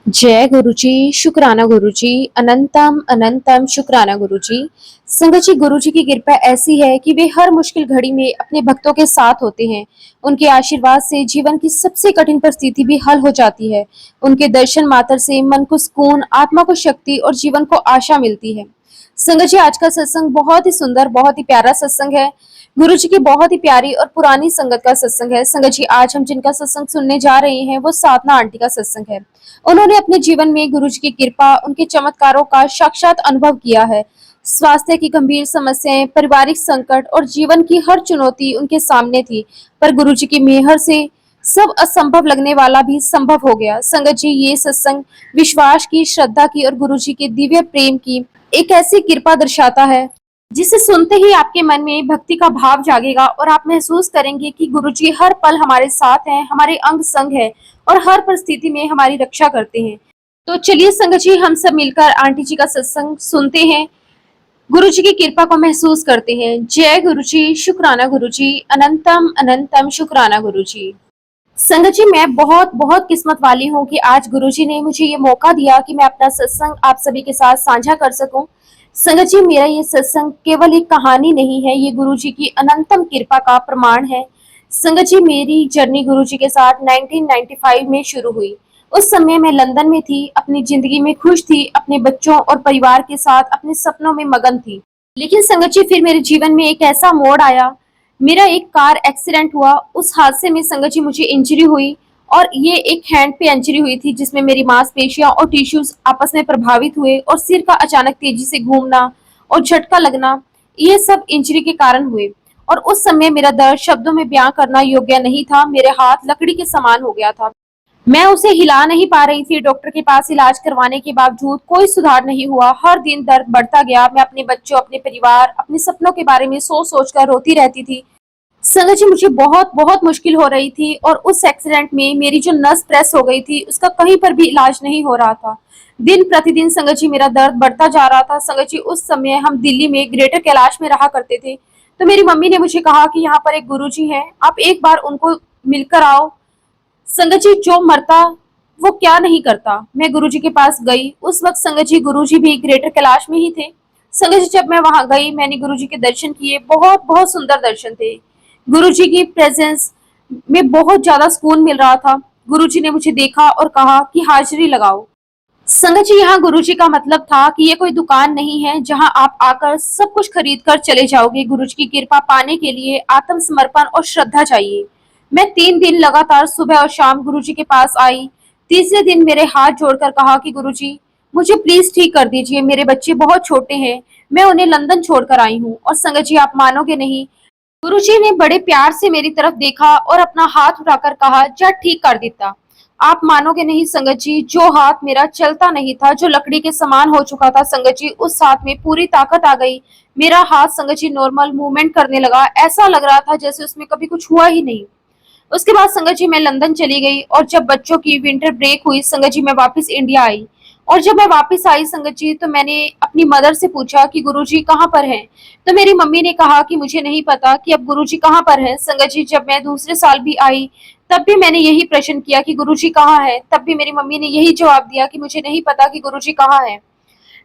जय गुरुजी, शुक्राना गुरुजी, अनंतम अनंतम शुक्राना गुरुजी। संगत जी, गुरुजी की कृपा ऐसी है कि वे हर मुश्किल घड़ी में अपने भक्तों के साथ होते हैं। उनके आशीर्वाद से जीवन की सबसे कठिन परिस्थिति भी हल हो जाती है। उनके दर्शन मात्र से मन को सुकून, आत्मा को शक्ति और जीवन को आशा मिलती है। संगत जी, आज का सत्संग बहुत ही सुंदर, बहुत ही प्यारा सत्संग है। गुरु जी की बहुत ही प्यारी और पुरानी संगत का सत्संग है। संगत जी, आज हम जिनका सत्संग सुनने जा रहे हैं वो साधना आंटी का सत्संग है। उन्होंने अपने जीवन में गुरु जी की कृपा, उनके चमत्कारों का साक्षात अनुभव किया है। स्वास्थ्य की गंभीर समस्याएं, पारिवारिक संकट और जीवन की हर चुनौती उनके सामने थी, पर गुरु जी की मेहर से सब असंभव लगने वाला भी संभव हो गया। संगत जी, ये सत्संग विश्वास की, श्रद्धा की और गुरु जी के दिव्य प्रेम की एक ऐसी कृपा दर्शाता है जिसे सुनते ही आपके मन में भक्ति का भाव जागेगा और आप महसूस करेंगे कि गुरुजी हर पल हमारे साथ हैं, हमारे अंग संग है और हर परिस्थिति में हमारी रक्षा करते हैं। तो चलिए संगत जी, हम सब मिलकर आंटी जी का सत्संग सुनते हैं, गुरु जी की कृपा को महसूस करते हैं। जय गुरु जी, शुक्राना गुरु जी, अनंतम अनंतम शुक्राना गुरु जी। संगत जी, मैं बहुत बहुत किस्मत वाली हूँ कि आज गुरुजी ने मुझे ये मौका दिया कि मैं अपना सत्संग आप सभी के साथ साझा कर सकूं। संगत जी, मेरा ये सत्संग केवल एक कहानी नहीं है, ये गुरुजी की अनंतम कृपा का प्रमाण है। संगत जी, मेरी जर्नी गुरुजी के साथ 1995 में शुरू हुई। उस समय मैं लंदन में थी, अपनी जिंदगी में खुश थी, अपने बच्चों और परिवार के साथ अपने सपनों में मगन थी। लेकिन संगत जी, फिर मेरे जीवन में एक ऐसा मोड़ आया। मेरा एक कार एक्सीडेंट हुआ। उस हादसे में संगत जी मुझे इंजरी हुई और ये एक हैंड पे इंजरी हुई थी जिसमें मेरी मांसपेशियां और टिश्यूज आपस में प्रभावित हुए और सिर का अचानक तेजी से घूमना और झटका लगना, ये सब इंजरी के कारण हुए। और उस समय मेरा दर्द शब्दों में बयां करना योग्य नहीं था। मेरे हाथ लकड़ी के समान हो गया था, मैं उसे हिला नहीं पा रही थी। डॉक्टर के पास इलाज करवाने के बावजूद कोई सुधार नहीं हुआ। हर दिन दर्द बढ़ता गया। मैं अपने बच्चों, अपने परिवार, अपने सपनों के बारे में सोच सोच कर रोती रहती थी। संगत जी, मुझे बहुत बहुत मुश्किल हो रही थी और उस एक्सीडेंट में मेरी जो नस प्रेस हो गई थी उसका कहीं पर भी इलाज नहीं हो रहा था। दिन प्रतिदिन संगत जी मेरा दर्द बढ़ता जा रहा था। संगत जी, उस समय हम दिल्ली में ग्रेटर कैलाश में रहा करते थे। तो मेरी मम्मी ने मुझे कहा कि यहाँ पर एक गुरुजी हैं, आप एक बार उनको मिलकर आओ। संगत जी, जो मरता वो क्या नहीं करता। मैं गुरुजी के पास गई। उस वक्त संगत जी गुरुजी भी ग्रेटर कैलाश में ही थे। संगत जी, जब मैं वहां गई, मैंने गुरुजी के दर्शन किए। बहुत बहुत सुंदर दर्शन थे। गुरुजी की प्रेजेंस में बहुत ज्यादा सुकून मिल रहा था। गुरुजी ने मुझे देखा और कहा कि हाजिरी लगाओ। संगत जी, यहाँ गुरुजी का मतलब था कि ये कोई दुकान नहीं है जहाँ आप आकर सब कुछ खरीद कर चले जाओगे। गुरुजी की कृपा पाने के लिए आत्मसमर्पण और श्रद्धा चाहिए। मैं 3 दिन लगातार सुबह और शाम गुरुजी के पास आई। तीसरे दिन मेरे हाथ जोड़कर कहा कि गुरुजी, मुझे प्लीज ठीक कर दीजिए, मेरे बच्चे बहुत छोटे हैं, मैं उन्हें लंदन छोड़कर आई हूँ। और संगत जी, आप मानोगे नहीं, गुरुजी ने बड़े प्यार से मेरी तरफ देखा और अपना हाथ उठाकर कहा, जा ठीक कर देता। आप मानोगे नहीं संगत जी, जो हाथ मेरा चलता नहीं था, जो लकड़ी के समान हो चुका था, संगत जी उस हाथ में पूरी ताकत आ गई। मेरा हाथ संगत जी नॉर्मल मूवमेंट करने लगा। ऐसा लग रहा था जैसे उसमें कभी कुछ हुआ ही नहीं। उसके बाद संगत जी मैं लंदन चली गई और जब बच्चों की विंटर ब्रेक हुई संगत जी, मैं वापस इंडिया आई। और जब मैं वापस आई संगत जी, तो मैंने अपनी मदर से पूछा कि गुरुजी कहाँ पर हैं। तो मेरी मम्मी ने कहा कि मुझे नहीं पता कि अब गुरुजी कहाँ पर हैं। संगत जी, जब मैं दूसरे साल भी आई तब भी मैंने यही प्रश्न किया कि गुरुजी कहाँ है। तब भी मेरी मम्मी ने यही जवाब दिया कि मुझे नहीं पता कि गुरुजी कहाँ है।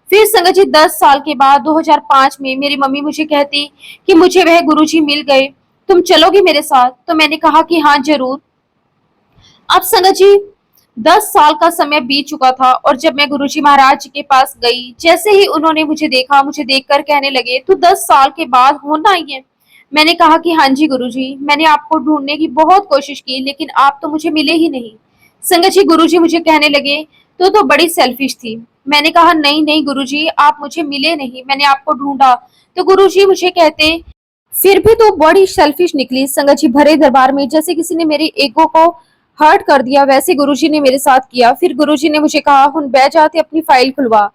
फिर संगत जी 10 साल के बाद 2005 में मेरी मम्मी मुझे कहती कि मुझे वह गुरुजी मिल गए, तुम चलोगी मेरे साथ। तो मैंने कहा कि हाँ जरूर। अब संगत जी 10 साल का समय बीत चुका था और जब मैं गुरुजी महाराज जी के पास गई, जैसे ही उन्होंने मुझे देखा, मुझे देखकर कहने लगे, तू 10 साल के बाद होना आई है। मैंने कहा कि हाँ जी गुरुजी, मैंने आपको ढूंढने की बहुत कोशिश की लेकिन आप तो मुझे मिले ही नहीं। संगत जी, गुरुजी मुझे कहने लगे, तो बड़ी सेल्फिश थी। मैंने कहा नहीं नहीं गुरुजी, आप मुझे मिले नहीं, मैंने आपको ढूंढा। तो गुरुजी मुझे कहते, फिर भी तो बड़ी सेल्फिश निकली। संगत जी, भरे दरबार में जैसे किसी ने मेरे ईगो को हर्ट कर दिया, वैसे गुरुजी ने मेरे साथ किया। फिर गुरुजी ने मुझे कहा, हुन बह जाते अपनी फाइल खुलवा।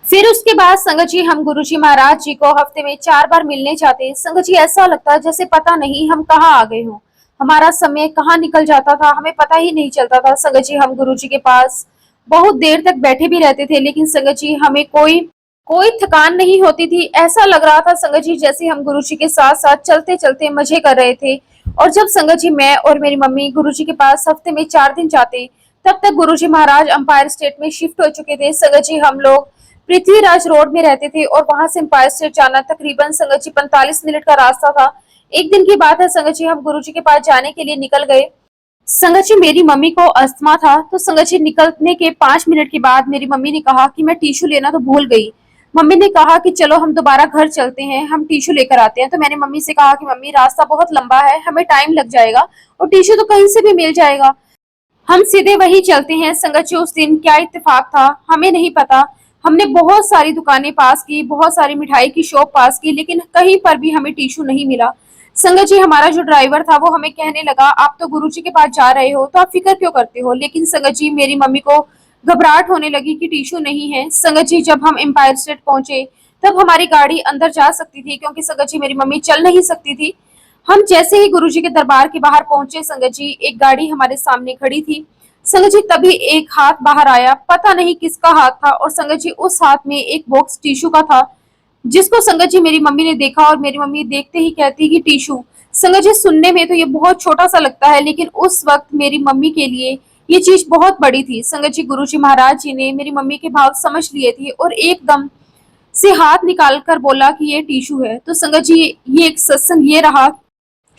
फिर उसके बाद संगत जी हम गुरुजी महाराज जी को हफ्ते में 4 बार मिलने जाते। संगत जी, ऐसा लगता जैसे पता नहीं हम कहाँ आ गए हों, हमारा समय कहाँ निकल जाता था, हमें पता ही नहीं चलता था। संगत जी, हम गुरुजी के पास बहुत देर तक बैठे भी रहते थे लेकिन संगत जी हमें कोई कोई थकान नहीं होती थी। ऐसा लग रहा था संगत जी जैसे हम गुरुजी के साथ साथ चलते चलते मजे कर रहे थे। और जब संगत जी मैं और मेरी मम्मी गुरुजी के पास हफ्ते में 4 दिन जाते तब तक गुरुजी महाराज अंपायर स्टेट में शिफ्ट हो चुके थे। संगत जी हम लोग पृथ्वीराज रोड में रहते थे और वहां से अंपायर स्टेट जाना तकरीबन संगत जी 45 मिनट का रास्ता था। एक दिन की बात है, संगत जी हम गुरुजी के पास जाने के लिए निकल गए। संगत जी मेरी मम्मी को अस्थमा था, तो संगत जी निकलने के 5 मिनट के बाद मेरी मम्मी ने कहा कि मैं टिश्यू लेना तो भूल गई। मम्मी ने कहा कि चलो हम दोबारा घर चलते हैं, हम टिश्यू लेकर आते हैं। तो मैंने मम्मी से कहा कि मम्मी रास्ता बहुत लंबा है, हमें टाइम लग जाएगा और टिश्यू तो कहीं से भी मिल जाएगा, हम सीधे वही चलते हैं। संगत जी उस दिन क्या इत्तेफाक था हमें नहीं पता। हमने बहुत सारी दुकानें पास की, बहुत सारी मिठाई की शॉप पास की, लेकिन कहीं पर भी हमें टिश्यू नहीं मिला। संगत जी हमारा जो ड्राइवर था वो हमें कहने लगा आप तो गुरुजी के पास जा रहे हो तो आप फिक्र क्यों करते हो। लेकिन संगत जी मेरी मम्मी को घबराहट होने लगी कि टिश्यू नहीं है। संगत जी जब हम एम्पायर स्टेट पहुंचे तब हमारी गाड़ी अंदर जा सकती थी, क्योंकि संगत जी मेरी मम्मी चल नहीं सकती थी। हम जैसे ही गुरुजी के दरबार के बाहर पहुंचे, संगत जी एक गाड़ी हमारे सामने खड़ी थी। संगत जी तभी एक हाथ बाहर आया, पता नहीं किसका हाथ था, और संगत जी उस हाथ में एक बॉक्स टिश्यू का था, जिसको संगत जी मेरी मम्मी ने देखा और मेरी मम्मी देखते ही कहती कि टिश्यू। संगत जी सुनने में तो ये बहुत छोटा सा लगता है, लेकिन उस वक्त मेरी मम्मी के लिए ये चीज बहुत बड़ी थी। संगत जी गुरुजी महाराज जी ने मेरी मम्मी के भाव समझ लिए थे और एकदम से हाथ निकाल कर बोला कि ये टिश्यू है। तो संगत जी ये एक सत्संग ये रहा।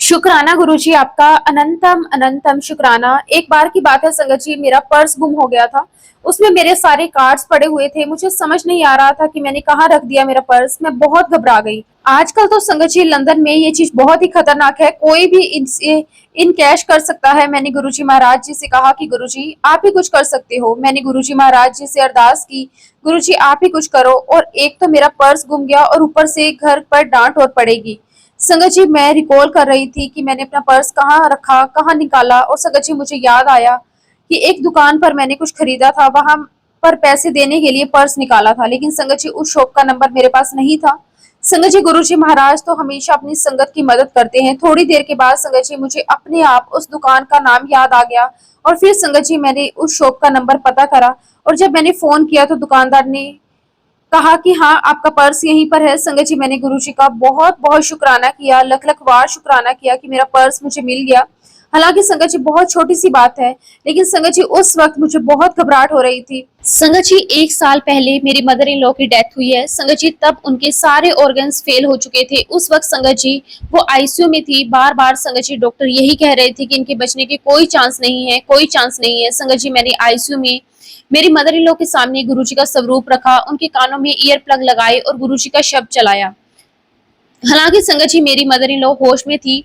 शुक्राना गुरुजी आपका, अनंतम अनंतम शुक्राना। एक बार की बात है संगत जी, मेरा पर्स गुम हो गया था, उसमें मेरे सारे कार्ड्स पड़े हुए थे। मुझे समझ नहीं आ रहा था कि मैंने कहाँ रख दिया मेरा पर्स। मैं बहुत घबरा गई। आजकल तो संगत जी लंदन में ये चीज बहुत ही खतरनाक है, कोई भी इनसे इन कैश कर सकता है। मैंने गुरुजी महाराज जी से कहा कि गुरुजी आप ही कुछ कर सकते हो। मैंने गुरुजी महाराज जी से अरदास की, गुरुजी आप ही कुछ करो। और एक तो मेरा पर्स गुम गया और ऊपर से घर पर डांट और पड़ेगी। संगत जी मैं रिकॉल कर रही थी कि मैंने अपना पर्स कहाँ रखा, कहाँ निकाला, और संगत जी मुझे याद आया कि एक दुकान पर मैंने कुछ खरीदा था, वहां पर पैसे देने के लिए पर्स निकाला था, लेकिन संगत जी उस शॉप का नंबर मेरे पास नहीं था। संगत जी गुरुजी महाराज तो हमेशा अपनी संगत की मदद करते हैं। थोड़ी देर के बाद संगत जी मुझे अपने आप उस दुकान का नाम याद आ गया और फिर संगत जी मैंने उस शॉप का नंबर पता करा, और जब मैंने फोन किया तो दुकानदार ने कहा कि हाँ आपका पर्स यहीं पर है। संगत जी मैंने गुरुजी का बहुत बहुत शुक्राना किया, लख लख बार शुक्राना किया कि मेरा पर्स मुझे मिल गया। हालांकि संगत जी बहुत छोटी सी बात है, लेकिन संगत जी उस वक्त मुझे बहुत घबराहट हो रही थी। संगत जी 1 साल पहले मेरी मदर इन लॉ की डेथ हुई है। संगत जी तब उनके सारे ऑर्गन्स फेल हो चुके थे। उस वक्त संगत जी वो आईसीयू में थी। बार बार संगत जी डॉक्टर यही कह रहे थे कि इनके बचने के कोई चांस नहीं है, कोई चांस नहीं है। संगत जी मैंने आईसीयू में मेरी मदर इन लॉ के सामने गुरुजी का स्वरूप रखा, उनके कानों में ईयर प्लग लगाए और गुरुजी का शब्द चलाया। हालांकि संगत जी मेरी मदर इन लॉ होश में थी,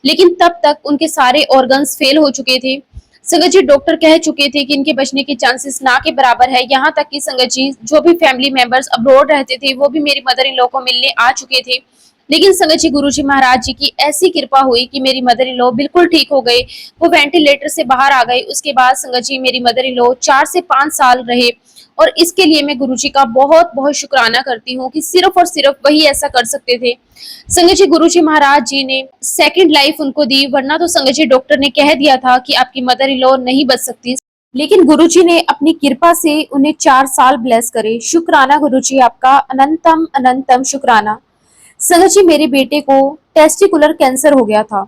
लेकिन तब तक उनके सारे ऑर्गन्स फेल हो चुके थे। संगत जी डॉक्टर कह चुके थे कि इनके बचने के चांसेस ना के बराबर है। यहाँ तक कि संगत जी जो भी फैमिली मेंबर्स अब्रॉड रहते थे वो भी मेरी मदर इन लॉ को मिलने आ चुके थे। लेकिन संगत जी गुरुजी महाराज जी की ऐसी कृपा हुई कि मेरी मदर इन लॉ बिल्कुल ठीक हो गए, वो वेंटिलेटर से बाहर आ गए। उसके बाद संगत जी मेरी मदर इन लॉ 4 से 5 साल रहे, और इसके लिए मैं गुरुजी का बहुत बहुत शुक्राना करती हूँ कि सिर्फ और सिर्फ वही ऐसा कर सकते थे। संगत जी गुरुजी महाराज जी ने सेकंड लाइफ उनको दी, वरना तो संगत जी डॉक्टर ने कह दिया था कि आपकी मदर इन लॉ नहीं बच सकती। लेकिन गुरुजी ने अपनी कृपा से उन्हें 4 साल ब्लेस करे। शुक्राना गुरुजी आपका, अनंतम अनंतम शुक्राना। संगत जी मेरे बेटे को टेस्टिकुलर कैंसर हो गया था,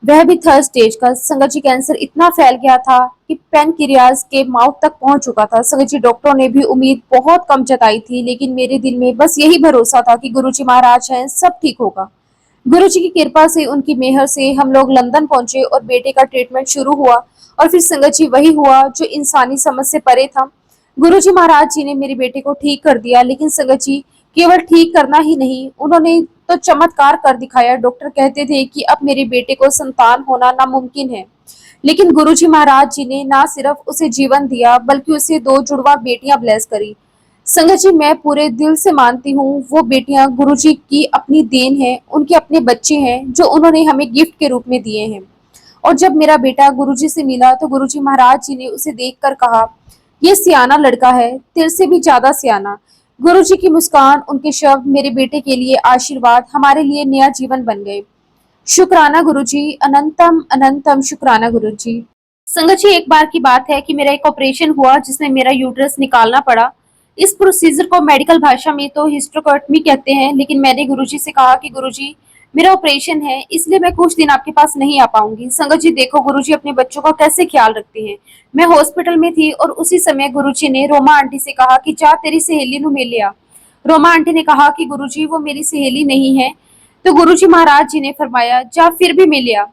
वह भी 3rd स्टेज का। संगत जी कैंसर इतना फैल गया था कि पैनक्रियाज के माउथ तक पहुंच चुका था। संगत जी डॉक्टरों ने भी उम्मीद बहुत कम जताई थी, लेकिन मेरे दिल में बस यही भरोसा था कि गुरुजी महाराज हैं, सब ठीक होगा। गुरुजी की कृपा से, उनकी मेहर से हम लोग लंदन पहुंचे और बेटे का ट्रीटमेंट शुरू हुआ। और फिर संगत जी वही हुआ जो इंसानी समझ से परे था। गुरुजी महाराज जी ने मेरे बेटे को ठीक कर दिया, लेकिन संगत जी केवल ठीक करना ही नहीं, उन्होंने तो चमत्कार कर दिखाया। डॉक्टर कहते थे कि अब मेरे बेटे को संतान होना नामुमकिन है, लेकिन गुरुजी महाराज जी ने ना सिर्फ उसे जीवन दिया बल्कि उसे 2 जुड़वा बेटियां ब्लेस करी। संगत जी मैं पूरे दिल से मानती हूँ वो बेटियां गुरुजी की अपनी देन है, उनके अपने बच्चे हैं जो उन्होंने हमें गिफ्ट के रूप में दिए हैं। और जब मेरा बेटा गुरुजी से मिला तो गुरुजी महाराज जी ने उसे देखकर कहा, ये सियाना लड़का है, तेरे से भी ज्यादा सियाना। गुरुजी की मुस्कान, उनके शब्द मेरे बेटे के लिए आशीर्वाद, हमारे लिए नया जीवन बन गए। शुक्राना गुरुजी, अनंतम अनंतम शुक्राना गुरुजी। संगत जी एक बार की बात है कि मेरा एक ऑपरेशन हुआ जिसमें मेरा यूट्रस निकालना पड़ा। इस प्रोसीजर को मेडिकल भाषा में तो हिस्टेरेक्टोमी कहते हैं, लेकिन मैंने गुरुजी से कहा कि गुरुजी मेरा ऑपरेशन है, इसलिए मैं कुछ दिन आपके पास नहीं आ पाऊंगी। संगत जी देखो गुरुजी अपने बच्चों का कैसे ख्याल रखते हैं। मैं हॉस्पिटल में थी और उसी समय गुरुजी ने रोमा आंटी से कहा कि जा तेरी सहेली नु मिल लिया। रोमा आंटी ने कहा कि गुरुजी वो मेरी सहेली नहीं है। तो गुरुजी महाराज जी ने फरमाया जा फिर भी मिल लिया,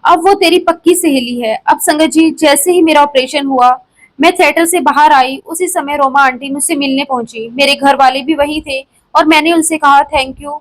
अब वो तेरी पक्की सहेली है। अब संगत जी जैसे ही मेरा ऑपरेशन हुआ, मैं थिएटर से बाहर आई, उसी समय रोमा आंटी मुझसे मिलने पहुंची। मेरे घर वाले भी वहीं थे और मैंने उनसे कहा थैंक यू,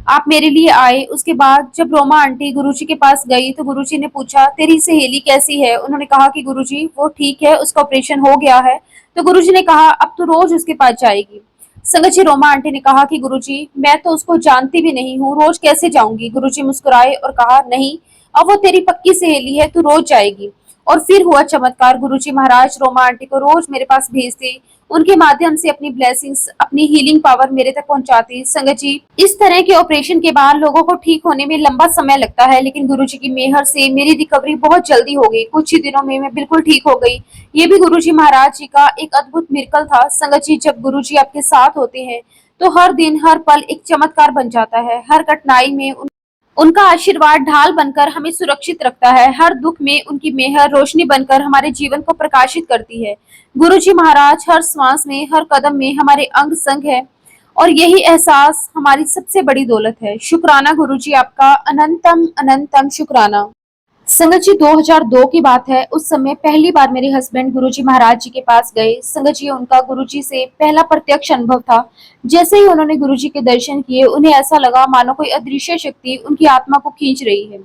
आप मेरे लिए आए। उसके बाद जब रोमा आंटी गुरुजी के पास गई तो गुरुजी ने पूछा तेरी सहेली कैसी है। उन्होंने कहा कि गुरुजी वो ठीक है, उसका ऑपरेशन हो गया है। तो गुरुजी ने कहा अब तो रोज उसके पास जाएगी। संगत जी रोमा आंटी ने कहा कि गुरुजी मैं तो उसको जानती भी नहीं हूँ, रोज कैसे जाऊंगी। गुरुजी मुस्कुराए और कहा नहीं, अब वो तेरी पक्की सहेली है, तू रोज जाएगी। और फिर हुआ चमत्कार, गुरुजी महाराज रोमा आंटी को रोज मेरे पास भेजते, उनके माध्यम से अपनी ब्लेसिंग्स, अपनी हीलिंग पावर मेरे तक पहुंचाती। संगत जी इस तरह के ऑपरेशन के बाद लोगों को ठीक होने में लंबा समय लगता है, लेकिन गुरुजी की मेहर से मेरी रिकवरी बहुत जल्दी हो गई। कुछ ही दिनों में मैं बिल्कुल ठीक हो गई। ये भी गुरुजी महाराज जी का एक अद्भुत मिरेकल था। संगत जी जब गुरुजी आपके साथ होते हैं तो हर दिन हर पल एक चमत्कार बन जाता है। हर कठिनाई में उनका आशीर्वाद ढाल बनकर हमें सुरक्षित रखता है। हर दुख में उनकी मेहर रोशनी बनकर हमारे जीवन को प्रकाशित करती है। गुरुजी महाराज हर श्वास में, हर कदम में हमारे अंग संग है और यही एहसास हमारी सबसे बड़ी दौलत है। शुक्राना गुरुजी आपका, अनंतम अनंतम शुक्राना। संगत जी 2002 की बात है। उस समय पहली बार मेरे हस्बैंड गुरुजी महाराज जी के पास गए। संगत जी उनका गुरुजी से पहला प्रत्यक्ष अनुभव था। जैसे ही उन्होंने गुरुजी के दर्शन किए, उन्हें ऐसा लगा मानो कोई अदृश्य शक्ति उनकी आत्मा को खींच रही है।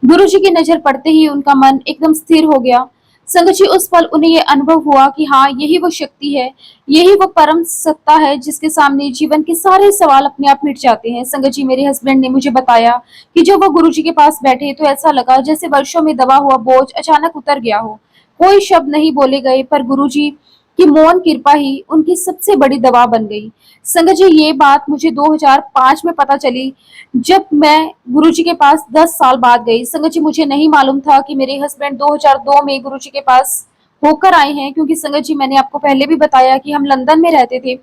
गुरुजी की नजर पड़ते ही उनका मन एकदम स्थिर हो गया। संगत जी उस पल उन्हें ये अनुभव हुआ कि हाँ यही वो शक्ति है, यही वो परम सत्ता है जिसके सामने जीवन के सारे सवाल अपने आप मिट जाते हैं। संगत जी मेरे हस्बैंड ने मुझे बताया कि जब वो गुरुजी के पास बैठे तो ऐसा लगा जैसे वर्षों में दबा हुआ बोझ अचानक उतर गया हो। कोई शब्द नहीं बोले गए, पर गुरुजी की मौन कृपा ही उनकी सबसे बड़ी दवा बन गई। संगत जी ये बात मुझे 2005 में पता चली, जब मैं गुरुजी के पास 10 साल बाद गई। संगत जी मुझे नहीं मालूम था कि मेरे हस्बैंड 2002 में गुरुजी के पास होकर आए हैं, क्योंकि संगत जी मैंने आपको पहले भी बताया कि हम लंदन में रहते थे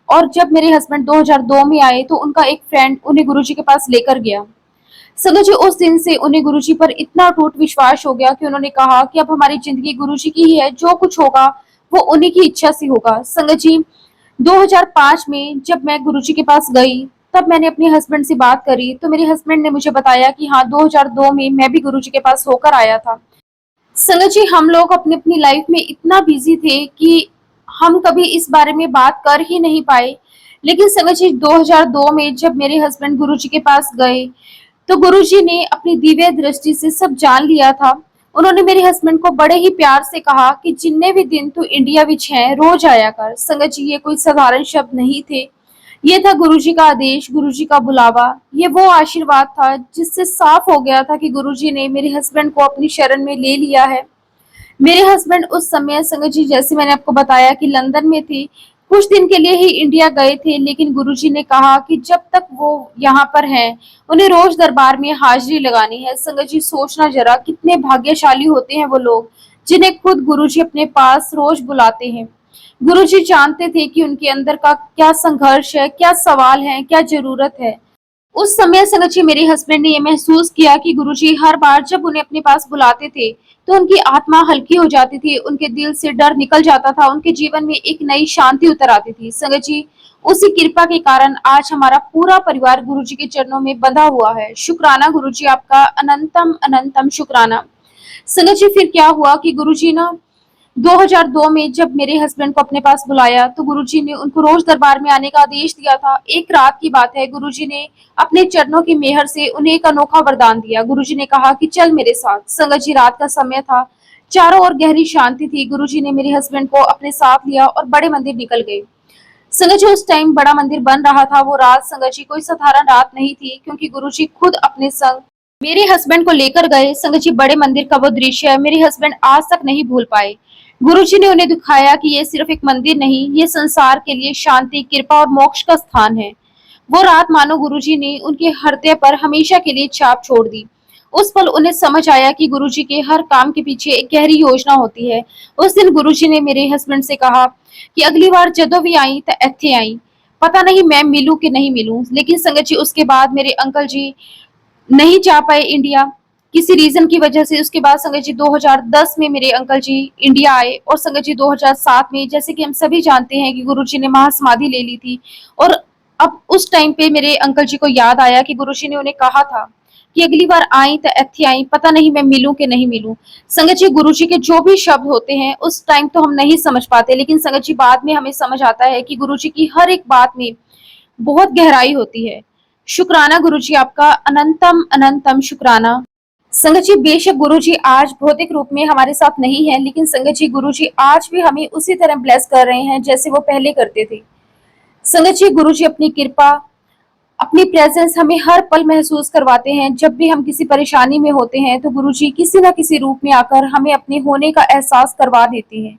और जब मेरे हस्बैंड 2002 में आए तो उनका एक फ्रेंड उन्हें गुरुजी के पास लेकर गया। संगत जी उस दिन से उन्हें गुरुजी पर इतना अटूट विश्वास हो गया कि उन्होंने कहा कि अब हमारी जिंदगी गुरुजी की ही है, जो कुछ होगा वो उन्हीं की इच्छा से होगा। संगत जी 2005 में जब मैं गुरुजी के पास गई, तब मैंने अपने हस्बैंड से बात करी तो मेरे हस्बैंड ने मुझे बताया कि हाँ 2002 में मैं भी गुरुजी के पास होकर आया था। संगत जी हम लोग अपनी अपनी लाइफ में इतना बिजी थे कि हम कभी इस बारे में बात कर ही नहीं पाए। लेकिन संगत जी 2002 में जब मेरे हस्बैंड गुरुजी के पास गए तो गुरुजी ने अपनी दिव्य दृष्टि से सब जान लिया था। उन्होंने मेरे हस्बैंड को बड़े ही प्यार से कहा कि जिन्ने भी दिन तू इंडिया विच है रोज आया कर। संगत जी ये कोई साधारण शब्द नहीं थे, ये था गुरुजी का आदेश, गुरुजी का बुलावा। ये वो आशीर्वाद था जिससे साफ हो गया था कि गुरुजी ने मेरे हस्बैंड को अपनी शरण में ले लिया है। मेरे हस्बैंड उस समय संगत जी जैसे मैंने आपको बताया कि लंदन में थे, कुछ दिन के लिए ही इंडिया गए थे, लेकिन गुरुजी ने कहा कि जब तक वो यहाँ पर हैं उन्हें रोज दरबार में हाजिरी लगानी है। संगत जी सोचना जरा कितने भाग्यशाली होते हैं वो लोग जिन्हें खुद गुरुजी अपने पास रोज बुलाते हैं। गुरुजी जानते थे कि उनके अंदर का क्या संघर्ष है, क्या सवाल है, क्या जरूरत है। उस समय संगत जी मेरे हस्बैंड ने यह महसूस किया कि गुरुजी हर बार जब उन्हें अपने पास बुलाते थे तो उनकी आत्मा हल्की हो जाती थी, उनके दिल से डर निकल जाता था, उनके जीवन में एक नई शांति उतर आती थी। संगत जी उसी कृपा के कारण आज हमारा पूरा परिवार गुरुजी के चरणों में बंधा हुआ है। शुक्राना गुरुजी आपका, अनंतम अनंतम शुक्राना। संगत जी फिर क्या हुआ कि गुरुजी ना 2002 में जब मेरे हस्बैंड को अपने पास बुलाया तो गुरुजी ने उनको रोज दरबार में आने का आदेश दिया था। एक रात की बात है, गुरुजी ने अपने चरणों की मेहर से उन्हें एक अनोखा वरदान दिया। गुरुजी ने कहा कि चल मेरे साथ। संगत जी रात का समय था, चारों ओर गहरी शांति थी। गुरुजी ने मेरे हस्बैंड को अपने साथ लिया और बड़े मंदिर निकल गए। संगत जी उस टाइम बड़ा मंदिर बन रहा था। वो रात संगत जी कोई साधारण रात नहीं थी, क्योंकि गुरुजी खुद अपने संग मेरे हस्बैंड को लेकर गए। संगत जी बड़े मंदिर का वो दृश्य है मेरे हस्बैंड आज तक नहीं भूल पाए। गुरुजी ने उन्हें दिखाया कि ये सिर्फ एक मंदिर नहीं, ये संसार के लिए शांति, कृपा और मोक्ष का स्थान है। वो रात मानो गुरुजी ने उनके हृदय पर हमेशा के लिए छाप छोड़ दी। उस पल उन्हें समझ आया कि गुरुजी के हर काम के पीछे एक गहरी योजना होती है। उस दिन गुरुजी ने मेरे हस्बैंड से कहा कि अगली बार जदों भी आई तो इत्थे आई, पता नहीं मैं मिलूं कि नहीं मिलूं। लेकिन संगत जी उसके बाद मेरे अंकल जी नहीं जा पाए इंडिया किसी रीजन की वजह से। उसके बाद संगत जी 2010 में मेरे अंकल जी इंडिया आए, और संगत जी 2007 में, जैसे कि हम सभी जानते हैं कि गुरुजी ने महासमाधि ले ली थी। और अब उस टाइम पे मेरे अंकल जी को याद आया कि गुरुजी ने उन्हें कहा था कि अगली बार आई तो इत्थे आई, पता नहीं मैं मिलूं कि नहीं मिलूं। संगत जी गुरुजी के जो भी शब्द होते हैं उस टाइम तो हम नहीं समझ पाते, लेकिन संगत जी बाद में हमें समझ आता है कि गुरुजी की हर एक बात में बहुत गहराई होती है। शुक्राना गुरुजी, आपका अनंतम अनंतम शुक्राना। संगत जी बेशक गुरुजी आज भौतिक रूप में हमारे साथ नहीं है, लेकिन संगत जी गुरुजी आज भी हमें उसी तरह ब्लेस कर रहे हैं जैसे वो पहले करते थे। संगत जी गुरुजी अपनी कृपा, अपनी प्रेजेंस हमें हर पल महसूस करवाते हैं। जब भी हम किसी परेशानी में होते हैं तो गुरुजी किसी न किसी रूप में आकर हमें अपने होने का एहसास करवा देते हैं।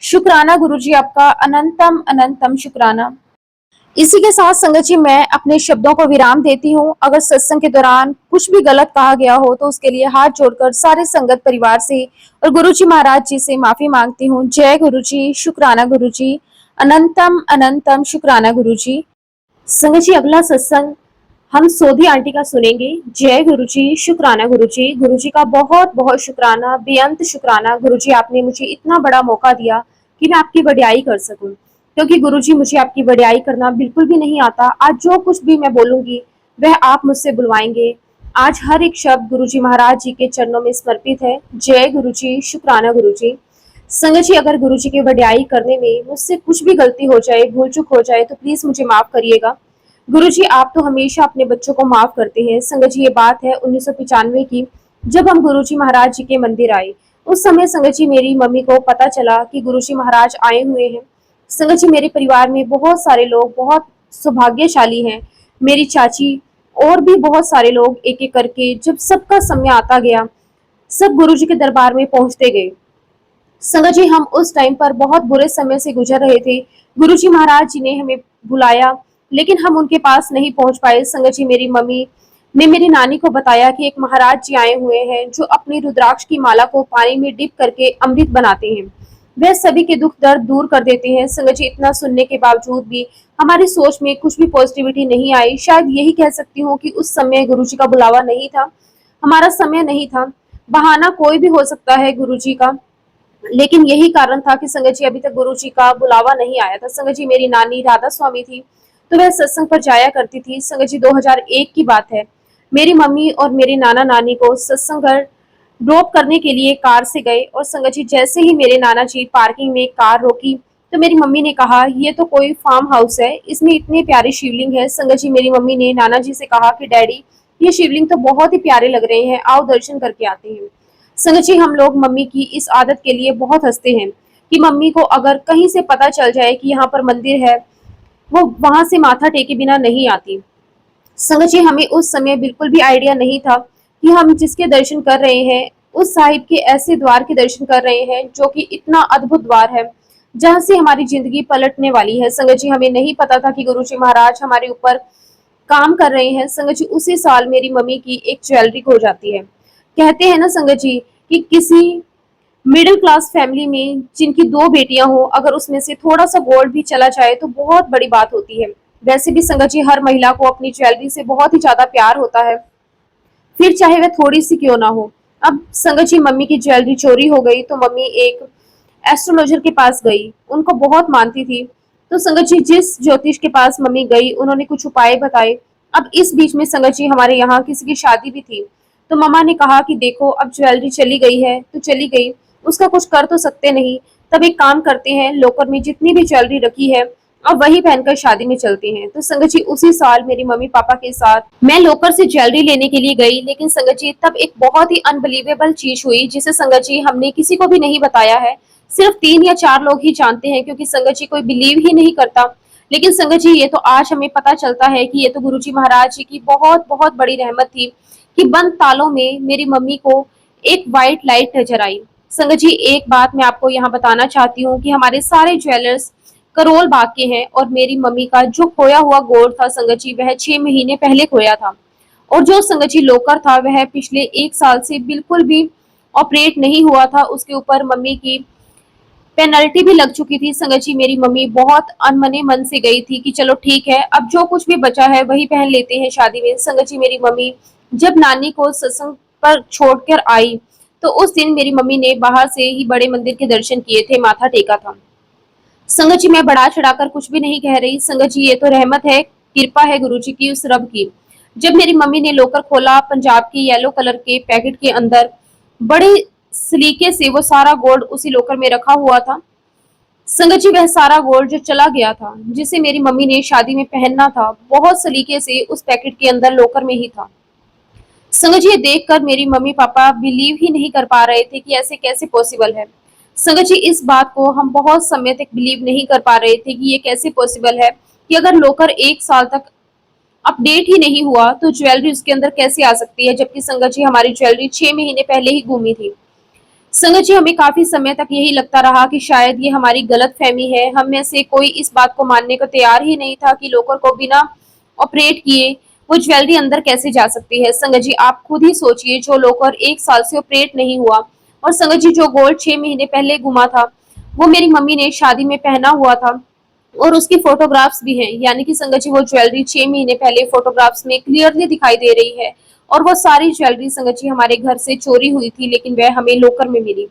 शुक्राना गुरुजी, आपका अनंतम अनंतम शुक्राना। इसी के साथ संगत जी मैं अपने शब्दों को विराम देती हूँ। अगर सत्संग के दौरान कुछ भी गलत कहा गया हो तो उसके लिए हाथ जोड़कर सारे संगत परिवार से और गुरु जी महाराज जी से माफी मांगती हूँ। जय गुरु जी, शुक्राना गुरु जी, अनंतम अनंतम शुक्राना गुरु जी। संगत जी अगला सत्संग हम सोधी आंटी का सुनेंगे। जय गुरु जी, शुक्राना गुरु जी। गुरु जी का बहुत बहुत शुक्राना, बेअंत शुक्राना। गुरु जी आपने मुझे इतना बड़ा मौका दिया कि मैं आपकी वड्याई कर सकूं, क्योंकि गुरु जी मुझे आपकी वड्याई करना बिल्कुल भी नहीं आता। आज जो कुछ भी मैं बोलूंगी वह आप मुझसे बुलवाएंगे। आज हर एक शब्द गुरु जी महाराज जी के चरणों में समर्पित है। जय गुरु जी, शुक्राना गुरु जी। संगत जी अगर गुरु जी की वड्याई करने में मुझसे कुछ भी गलती हो जाए, भूल चूक हो जाए तो प्लीज मुझे माफ करिएगा। गुरु जी आप तो हमेशा अपने बच्चों को माफ करते हैं। संगत जी ये बात है 1995 की, जब हम गुरु जी महाराज जी के मंदिर आए। उस समय संगत जी मेरी मम्मी को पता चला कि गुरु जी महाराज आए हुए हैं। संगत जी मेरे परिवार में बहुत सारे लोग बहुत सौभाग्यशाली हैं। मेरी चाची और भी बहुत सारे लोग एक एक करके, जब सबका समय आता गया, सब गुरु जी के दरबार में पहुंचते गए। संगत जी हम उस टाइम पर बहुत बुरे समय से गुजर रहे थे। गुरु जी महाराज जी ने हमें बुलाया, लेकिन हम उनके पास नहीं पहुंच पाए। संगत जी मेरी मम्मी ने मेरी नानी को बताया कि एक महाराज जी आए हुए हैं जो अपनी रुद्राक्ष की माला को पानी में डिप करके अमृत बनाते हैं। वह सभी के दुख दर्द दूर कर देते हैं। संगत जी इतना सुनने के बावजूद भी हमारी सोच में कुछ भी पॉजिटिविटी नहीं आई। शायद यही कह सकती हूँ कि उस समय गुरु जी का बुलावा नहीं था, हमारा समय नहीं था। बहाना कोई भी हो सकता है गुरु जी का, लेकिन यही कारण था कि संगत जी अभी तक गुरु जी का बुलावा नहीं आया था। संगत जी मेरी नानी राधा स्वामी थी, तो वह सत्संग पर जाया करती थी। संगत जी 2001 की बात है। मेरी मम्मी और मेरे नाना नानी को सत्संग घर ड्रॉप करने के लिए कार से गए, और संगत जी जैसे ही मेरे नाना जी पार्किंग में कार रोकी तो मेरी मम्मी ने कहा ये तो कोई फार्म हाउस है, इसमें इतने प्यारे शिवलिंग है। संगत जी मेरी मम्मी ने नाना जी से कहा कि डैडी ये शिवलिंग तो बहुत ही प्यारे लग रहे हैं, आओ दर्शन करके आते हैं। संगत जी हम लोग मम्मी की इस आदत के लिए बहुत हंसते हैं कि मम्मी को अगर कहीं से पता चल जाए कि यहाँ पर मंदिर है, वो वहां से माथा टेके बिना नहीं आती। संगत जी हमें उस समय बिल्कुल भी आइडिया नहीं था कि हम जिसके दर्शन कर रहे हैं उस साहिब के ऐसे द्वार के दर्शन कर रहे हैं जो कि इतना अद्भुत द्वार है जहां से हमारी जिंदगी पलटने वाली है। संगत जी हमें नहीं पता था कि गुरु जी महाराज हमारे ऊपर काम कर रहे हैं। संगत जी उसी साल मेरी मम्मी की एक ज्वेलरी खो जाती है। कहते हैं ना संगत जी कि किसी मिडिल क्लास फैमिली में जिनकी दो बेटियां हो, अगर उसमें से थोड़ा सा गोल्ड भी चला जाए तो बहुत बड़ी बात होती है। वैसे भी संगत जी हर महिला को अपनी ज्वेलरी से बहुत ही ज्यादा प्यार होता है, फिर चाहे वह थोड़ी सी क्यों ना हो। अब संगत जी मम्मी की ज्वेलरी चोरी हो गई तो मम्मी एक एस्ट्रोलॉजर के पास गई, उनको बहुत मानती थी। तो संगत जी जिस ज्योतिष के पास मम्मी गई उन्होंने कुछ उपाय बताए। अब इस बीच में संगत जी हमारे यहाँ किसी की शादी भी थी, तो मम्मा ने कहा कि देखो अब ज्वेलरी चली गई है तो चली गई, उसका कुछ कर तो सकते नहीं। तब एक काम करते हैं, लोकर में जितनी भी ज्वेलरी रखी है अब वही पहनकर शादी में चलते हैं। तो संगत जी उसी साल मेरी मम्मी पापा के साथ मैं लोकर से ज्वेलरी लेने के लिए गई, लेकिन संगत जी तब एक बहुत ही अनबिलीवेबल चीज हुई जिसे संगत जी हमने किसी को भी नहीं बताया है। सिर्फ 3 या 4 लोग ही जानते हैं, क्योंकि संगत जी कोई बिलीव ही नहीं करता। लेकिन संगत जी ये तो आज हमें पता चलता है कि ये तो गुरु जी महाराज जी की बहुत बहुत बड़ी रहमत थी कि बंद तालों में मेरी मम्मी को एक व्हाइट लाइट नजर आई। संगत जी एक बात मैं आपको यहाँ बताना चाहती हूँ कि हमारे सारे ज्वेलर्स करोल बाग के हैं, और मेरी मम्मी का जो खोया हुआ गोल्ड था संगत जी वह 6 महीने पहले खोया था, और जो संगत जी लोकर था वह पिछले 1 साल से बिल्कुल भी ऑपरेट नहीं हुआ था। उसके ऊपर मम्मी की पेनल्टी भी लग चुकी थी। संगत जी मेरी मम्मी बहुत अनमने मन से गई थी कि चलो ठीक है अब जो कुछ भी बचा है वही पहन लेते हैं शादी में। संगत जी मेरी मम्मी जब नानी को सत्संग पर छोड़कर आई तो उस दिन मेरी मम्मी ने बाहर से ही बड़े मंदिर के दर्शन किए थे, माथा टेका था। संगत जी, मैं बढ़ा चढ़ाकर कुछ भी नहीं कह रही संगत जी, ये तो रहमत है, कृपा है गुरु जी की, उस रब की। जब मेरी मम्मी ने लोकर खोला, पंजाब के येलो कलर के पैकेट के अंदर बड़े सलीके से वो सारा गोल्ड उसी लोकर में रखा हुआ था। संगत जी, वह सारा गोल्ड जो चला गया था, जिसे मेरी मम्मी ने शादी में पहनना था, बहुत सलीके से उस पैकेट के अंदर लोकर में ही था। संगत जी, ये देखकर मेरी मम्मी पापा बिलीव ही नहीं कर पा रहे थे कि ऐसे कैसे पॉसिबल है। संगत जी, इस बात को हम बहुत समय तक बिलीव नहीं कर पा रहे थे कि ये कैसे पॉसिबल है कि अगर लोकर 1 साल तक अपडेट ही नहीं हुआ तो ज्वेलरी उसके अंदर कैसे आ सकती है, जबकि संगत जी हमारी ज्वेलरी 6 महीने पहले ही घूमी थी। संगत जी, हमें काफी समय तक यही लगता रहा कि शायद ये हमारी गलत फहमी है। हम में से कोई इस बात को मानने को तैयार ही नहीं था कि लोकर को बिना ऑपरेट किए वो ज्वेलरी अंदर कैसे जा सकती है। संगत जी, आप खुद ही सोचिए, जो लोकर 1 साल से ऑपरेट नहीं हुआ, और संगत जी जो गोल्ड 6 महीने पहले घुमा था, वो मेरी मम्मी ने शादी में पहना हुआ था और उसकी फोटोग्राफ्स भी हैं। यानी कि संगत जी, वो ज्वेलरी 6 महीने पहले फोटोग्राफ्स में क्लियरली दिखाई दे रही है, और वो सारी ज्वेलरी संगत जी हमारे घर से चोरी हुई थी, लेकिन वह हमें लोकर में मिली।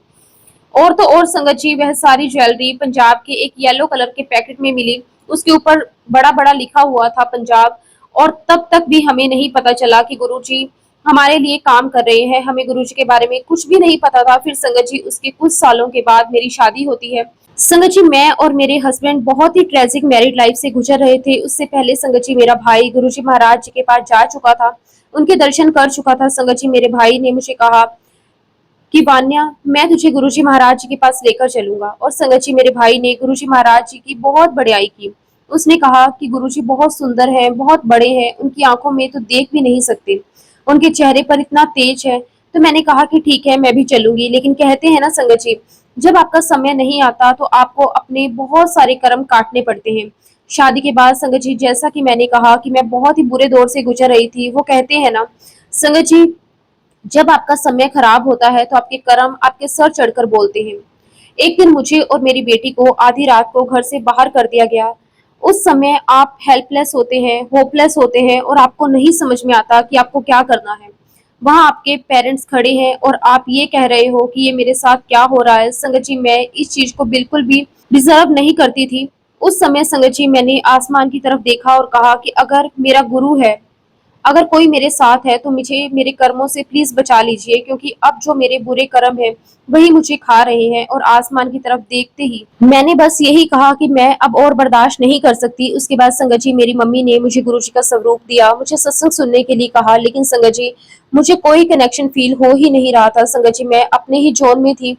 और तो और संगत जी, वह सारी ज्वेलरी पंजाब के एक येलो कलर के पैकेट में मिली, उसके ऊपर बड़ा बड़ा लिखा हुआ था पंजाब। और तब तक भी हमें नहीं पता चला कि गुरुजी हमारे लिए काम कर रहे हैं, हमें गुरुजी के बारे में कुछ भी नहीं पता था। फिर संगत जी, उसके कुछ सालों के बाद मेरी शादी होती है। संगत जी, मैं और मेरे हस्बैंड बहुत ही ट्रेजिक मैरिड लाइफ से गुजर रहे थे। उससे पहले संगत जी, मेरा भाई गुरुजी महाराज जी के पास जा चुका था, उनके दर्शन कर चुका था। संगत जी, मेरे भाई ने मुझे कहा कि वान्या, मैं तुझे गुरुजी महाराज जी के पास लेकर चलूंगा। और संगत जी, मेरे भाई ने गुरुजी महाराज जी की बहुत बड़ाई की। उसने कहा कि गुरुजी बहुत सुंदर हैं, बहुत बड़े हैं, उनकी आंखों में तो देख भी नहीं सकते, उनके चेहरे पर इतना तेज है। तो मैंने कहा कि ठीक है, मैं भी चलूंगी। लेकिन कहते हैं ना संगत जी, जब आपका समय नहीं आता तो आपको अपने बहुत सारे कर्म काटने पड़ते हैं। शादी के बाद संगत जी, जैसा कि मैंने कहा कि मैं बहुत ही बुरे दौर से गुजर रही थी, वो कहते हैं ना संगत जी, जब आपका समय खराब होता है तो आपके कर्म आपके सर चढ़कर बोलते हैं। एक दिन मुझे और मेरी बेटी को आधी रात को घर से बाहर कर दिया गया। उस समय आप हेल्पलेस होते हैं, होपलेस होते हैं, और आपको नहीं समझ में आता कि आपको क्या करना है। वहां आपके पेरेंट्स खड़े हैं और आप ये कह रहे हो कि ये मेरे साथ क्या हो रहा है। संगत जी, मैं इस चीज को बिल्कुल भी डिजर्व नहीं करती थी। उस समय संगत जी, मैंने आसमान की तरफ देखा और कहा कि अगर मेरा गुरु है, अगर कोई मेरे साथ है, तो मुझे मेरे कर्मों से प्लीज बचा लीजिए, क्योंकि अब जो मेरे बुरे कर्म हैं वही मुझे खा रहे हैं। और आसमान की तरफ देखते ही मैंने बस यही कहा कि मैं अब और बर्दाश्त नहीं कर सकती। उसके बाद संगत जी, मेरी मम्मी ने मुझे गुरु जी का स्वरूप दिया, मुझे सत्संग सुनने के लिए कहा। लेकिन संगत जी, मुझे कोई कनेक्शन फील हो ही नहीं रहा था। संगत जी, मैं अपने ही जोन में थी।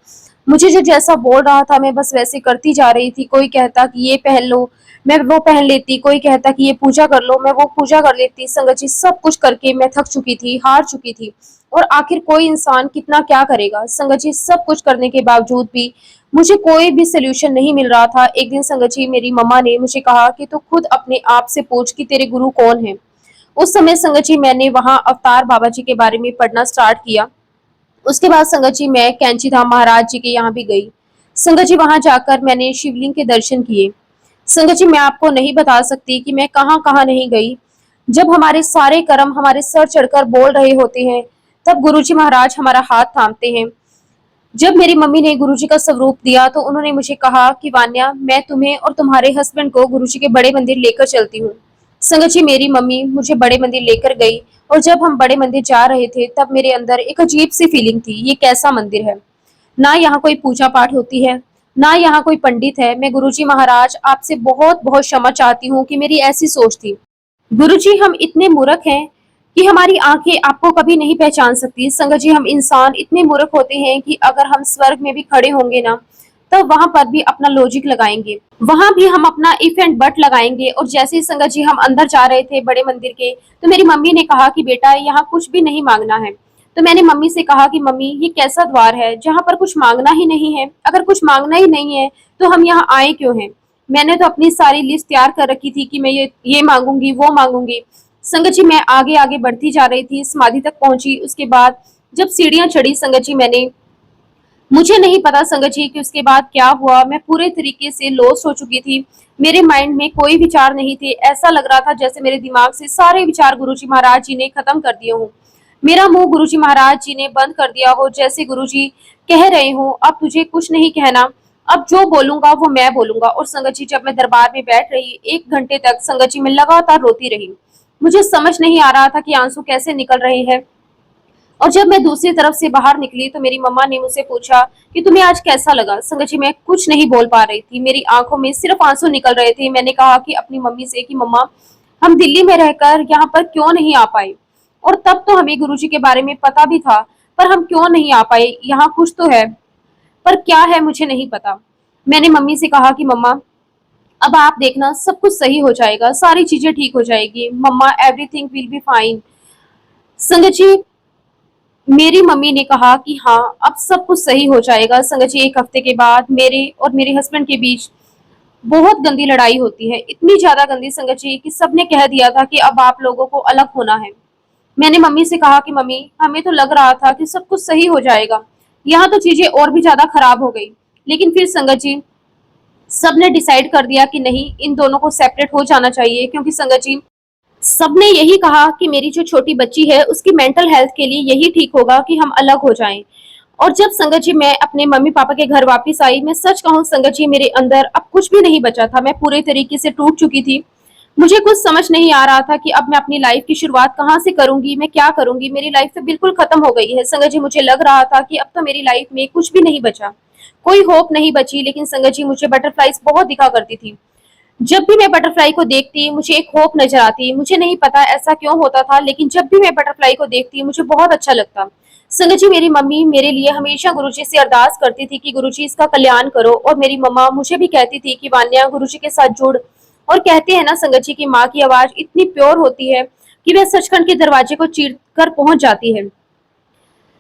मुझे जो जैसा बोल रहा था मैं बस वैसे करती जा रही थी। कोई कहता कि ये पहन लो, मैं वो पहन लेती। कोई कहता कि ये पूजा कर लो, मैं वो पूजा कर लेती। संगत जी, सब कुछ करके मैं थक चुकी थी, हार चुकी थी। और आखिर कोई इंसान कितना क्या करेगा। संगत जी, सब कुछ करने के बावजूद भी मुझे कोई भी सोल्यूशन नहीं मिल रहा था। एक दिन संगत जी, मेरी मम्मा ने मुझे कहा कि तू खुद अपने आप से पूछ कि तेरे गुरु कौन है। उस समय संगत जी, मैंने वहां अवतार बाबा जी के बारे में पढ़ना स्टार्ट किया। उसके बाद संगत जी, मैं कैंची धाम महाराज जी के यहाँ भी गई। संगत जी, वहां जाकर मैंने शिवलिंग के दर्शन किए। संगत जी, मैं आपको नहीं बता सकती कि मैं कहाँ कहाँ नहीं गई। जब हमारे सारे कर्म हमारे सर चढ़कर बोल रहे होते हैं, तब गुरुजी महाराज हमारा हाथ थामते हैं। जब मेरी मम्मी ने गुरुजी का स्वरूप दिया तो उन्होंने मुझे कहा कि वान्या, मैं तुम्हें और तुम्हारे हस्बैंड को गुरुजी के बड़े मंदिर लेकर चलती हूँ। संगत जी, मेरी मम्मी मुझे बड़े मंदिर लेकर गई, और जब हम बड़े मंदिर जा रहे थे तब मेरे अंदर एक अजीब सी फीलिंग थी। ये कैसा मंदिर है, ना यहाँ कोई पूजा पाठ होती है, ना यहाँ कोई पंडित है। मैं गुरुजी महाराज, आपसे बहुत बहुत क्षमा चाहती हूँ कि मेरी ऐसी सोच थी। गुरुजी, हम इतने मूर्ख हैं कि हमारी आंखें आपको कभी नहीं पहचान सकती। संगत जी, हम इंसान इतने मूर्ख होते हैं कि अगर हम स्वर्ग में भी खड़े होंगे ना, तो वहां पर भी अपना लॉजिक लगाएंगे, वहां भी हम अपना इफ एंड बट लगाएंगे। और जैसे ही संगत जी हम अंदर जा रहे थे बड़े मंदिर के, तो मेरी मम्मी ने कहा कि बेटा, यहाँ कुछ भी नहीं मांगना है। तो मैंने मम्मी से कहा कि मम्मी, ये कैसा द्वार है जहाँ पर कुछ मांगना ही नहीं है। अगर कुछ मांगना ही नहीं है तो हम यहाँ आए क्यों हैं। मैंने तो अपनी सारी लिस्ट तैयार कर रखी थी कि मैं ये मांगूंगी, वो मांगूंगी। संगत जी, मैं आगे आगे बढ़ती जा रही थी, समाधि तक पहुंची। उसके बाद जब सीढ़ियां चढ़ी संगत जी, मुझे नहीं पता संगत जी कि उसके बाद क्या हुआ। मैं पूरे तरीके से लॉस्ट हो चुकी थी। मेरे माइंड में कोई विचार नहीं थे। ऐसा लग रहा था जैसे मेरे दिमाग से सारे विचार गुरुजी महाराज जी ने खत्म कर दिए हों। मेरा मुंह गुरुजी महाराज जी ने बंद कर दिया हो, जैसे गुरुजी कह रहे हो अब तुझे कुछ नहीं कहना, अब जो बोलूंगा वो मैं बोलूंगा। और संगत जी, जब मैं दरबार में बैठ रही 1 घंटे तक संगत जी, मैं लगातार रोती रही। मुझे समझ नहीं आ रहा था कि आंसू कैसे निकल रहे हैं। और जब मैं दूसरी तरफ से बाहर निकली तो मेरी मम्मा ने मुझसे पूछा कि तुम्हें आज कैसा लगा। संगत जी, मैं कुछ नहीं बोल पा रही थी, मेरी आंखों में सिर्फ आंसू निकल रहे थे। मैंने कहा कि अपनी मम्मी से कि मम्मा, हम दिल्ली में रहकर यहाँ पर क्यों नहीं आ पाए, और तब तो हमें गुरुजी के बारे में पता भी था, पर हम क्यों नहीं आ पाए। यहाँ कुछ तो है, पर क्या है मुझे नहीं पता। मैंने मम्मी से कहा कि मम्मा, अब आप देखना सब कुछ सही हो जाएगा, सारी चीजें ठीक हो जाएगी मम्मा, एवरीथिंग विल बी फाइन। संगत जी, मेरी मम्मी ने कहा कि हाँ अब सब कुछ सही हो जाएगा। संगत जी, 1 हफ्ते के बाद मेरे और मेरे हस्बैंड के बीच बहुत गंदी लड़ाई होती है, इतनी ज्यादा गंदी संगत जी कि सबने कह दिया था कि अब आप लोगों को अलग होना है। मैंने मम्मी से कहा कि मम्मी, हमें तो लग रहा था कि सब कुछ सही हो जाएगा, यहाँ तो चीजें और भी ज्यादा खराब हो गई। लेकिन फिर संगत जी, सबने डिसाइड कर दिया कि नहीं, इन दोनों को सेपरेट हो जाना चाहिए, क्योंकि संगत जी, सबने यही कहा कि मेरी जो छोटी बच्ची है उसकी मेंटल हेल्थ के लिए यही ठीक होगा कि हम अलग हो जाएं। और जब संगत जी मैं अपने मम्मी पापा के घर वापस आई, मैं सच कहूँ संगत जी, मेरे अंदर अब कुछ भी नहीं बचा था, मैं पूरे तरीके से टूट चुकी थी। मुझे कुछ समझ नहीं आ रहा था कि अब मैं अपनी लाइफ की शुरुआत कहाँ से करूंगी, मैं क्या करूंगी। मेरी लाइफ तो बिल्कुल खत्म हो गई है संगत जी। मुझे लग रहा था कि अब तो मेरी लाइफ में कुछ भी नहीं बचा, कोई होप नहीं बची। लेकिन संगत जी, मुझे बटरफ्लाईज बहुत दिखा करती थी। जब भी मैं बटरफ्लाई को देखती मुझे एक होप नजर आती। मुझे नहीं पता ऐसा क्यों होता था, लेकिन जब भी मैं बटरफ्लाई को देखती मुझे बहुत अच्छा लगता। संगत जी, मेरी मम्मी मेरे लिए हमेशा गुरुजी से अरदास करती थी कि गुरुजी इसका कल्याण करो, और मेरी मम्मा मुझे भी कहती थी कि वान्या, गुरुजी के साथ जुड़। और कहते हैं ना संगत जी की माँ की आवाज इतनी प्योर होती है कि वह सचखंड के दरवाजे को चीर कर पहुंच जाती है।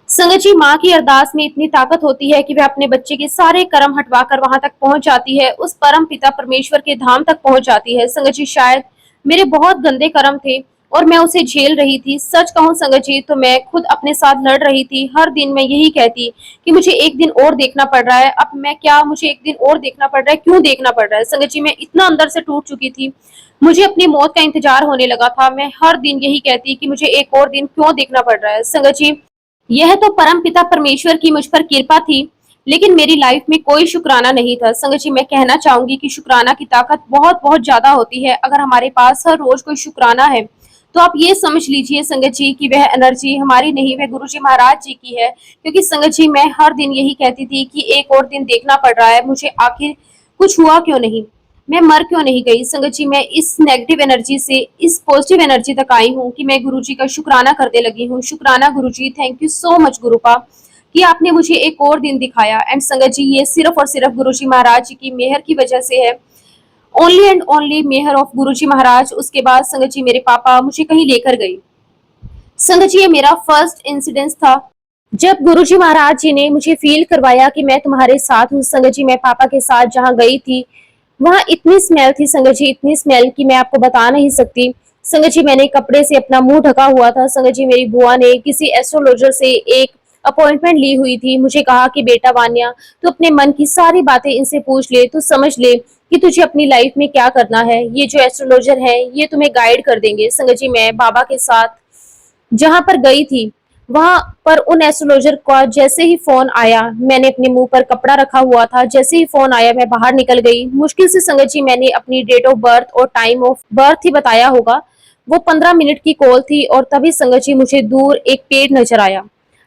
संगत जी, माँ की अरदास में इतनी ताकत होती है कि वह अपने बच्चे के सारे कर्म हटवाकर वहां तक पहुंच जाती है, उस परम पिता परमेश्वर के धाम तक पहुंच जाती है। संगत जी, शायद मेरे बहुत गंदे कर्म थे और मैं उसे झेल रही थी। सच कहूं संगत जी, तो मैं खुद अपने साथ लड़ रही थी। हर दिन मैं यही कहती कि मुझे एक दिन और देखना पड़ रहा है, अब मैं क्या, मुझे एक दिन और देखना पड़ रहा है, क्यों देखना पड़ रहा है। संगत जी, मैं इतना अंदर से टूट चुकी थी, मुझे अपनी मौत का इंतजार होने लगा था। मैं हर दिन यही कहती कि मुझे एक और दिन क्यों देखना पड़ रहा है। संगत जी, यह तो परम पिता परमेश्वर की मुझ पर कृपा थी, लेकिन मेरी लाइफ में कोई शुक्राना नहीं था। संगत जी, मैं कहना चाहूंगी कि शुक्राना की ताकत बहुत बहुत ज्यादा होती है। अगर हमारे पास हर रोज कोई शुक्राना है तो आप ये समझ लीजिए संगत जी कि वह एनर्जी हमारी नहीं, वह गुरु जी महाराज जी की है। क्योंकि संगत जी, मैं हर दिन यही कहती थी कि एक और दिन देखना पड़ रहा है, मुझे आखिर कुछ हुआ क्यों नहीं, मैं मर क्यों नहीं गई। संगत जी, मैं इस नेगेटिव एनर्जी से इस पॉजिटिव एनर्जी तक आई हूँ कि मैं गुरुजी का शुक्राना करने लगी हूँ। शुक्राना गुरुजी, थैंक यू सो मच गुरुपा कि आपने मुझे एक और दिन दिखाया। एंड संगत जी, ये सिर्फ और सिर्फ गुरुजी महाराज जी की मेहर की वजह से है, ओनली एंड ओनली मेहर ऑफ गुरुजी महाराज। उसके बाद संगत जी, मेरे पापा मुझे कहीं लेकर गए। संगत जी, ये मेरा फर्स्ट इंसिडेंस था जब गुरुजी महाराज जी ने मुझे फील करवाया कि मैं तुम्हारे साथ हूँ। संगत जी, मैं पापा के साथ जहाँ गई थी वहां इतनी स्मेल थी संगत जी, इतनी स्मेल कि मैं आपको बता नहीं सकती। संगत जी, मैंने कपड़े से अपना मुंह ढका हुआ था। संगत जी, मेरी बुआ ने किसी एस्ट्रोलॉजर से एक अपॉइंटमेंट ली हुई थी। मुझे कहा कि बेटा वान्या, तू अपने मन की सारी बातें इनसे पूछ ले, तू समझ ले कि तुझे अपनी लाइफ में क्या करना है। ये जो एस्ट्रोलॉजर है ये तुम्हें गाइड कर देंगे। संगत जी, मैं बाबा के साथ जहां पर गई थी वहां पर उन एस्ट्रोलॉजर का जैसे ही फोन आया, मैंने अपने मुंह पर कपड़ा रखा हुआ था, जैसे ही फोन आया मैं बाहर निकल गई। मुश्किल से संगत जी मैंने अपनी डेट ऑफ बर्थ और टाइम ऑफ बर्थ ही बताया होगा। वो 15 मिनट की कॉल थी और तभी संगत जी मुझे दूर एक पेड़ नजर आया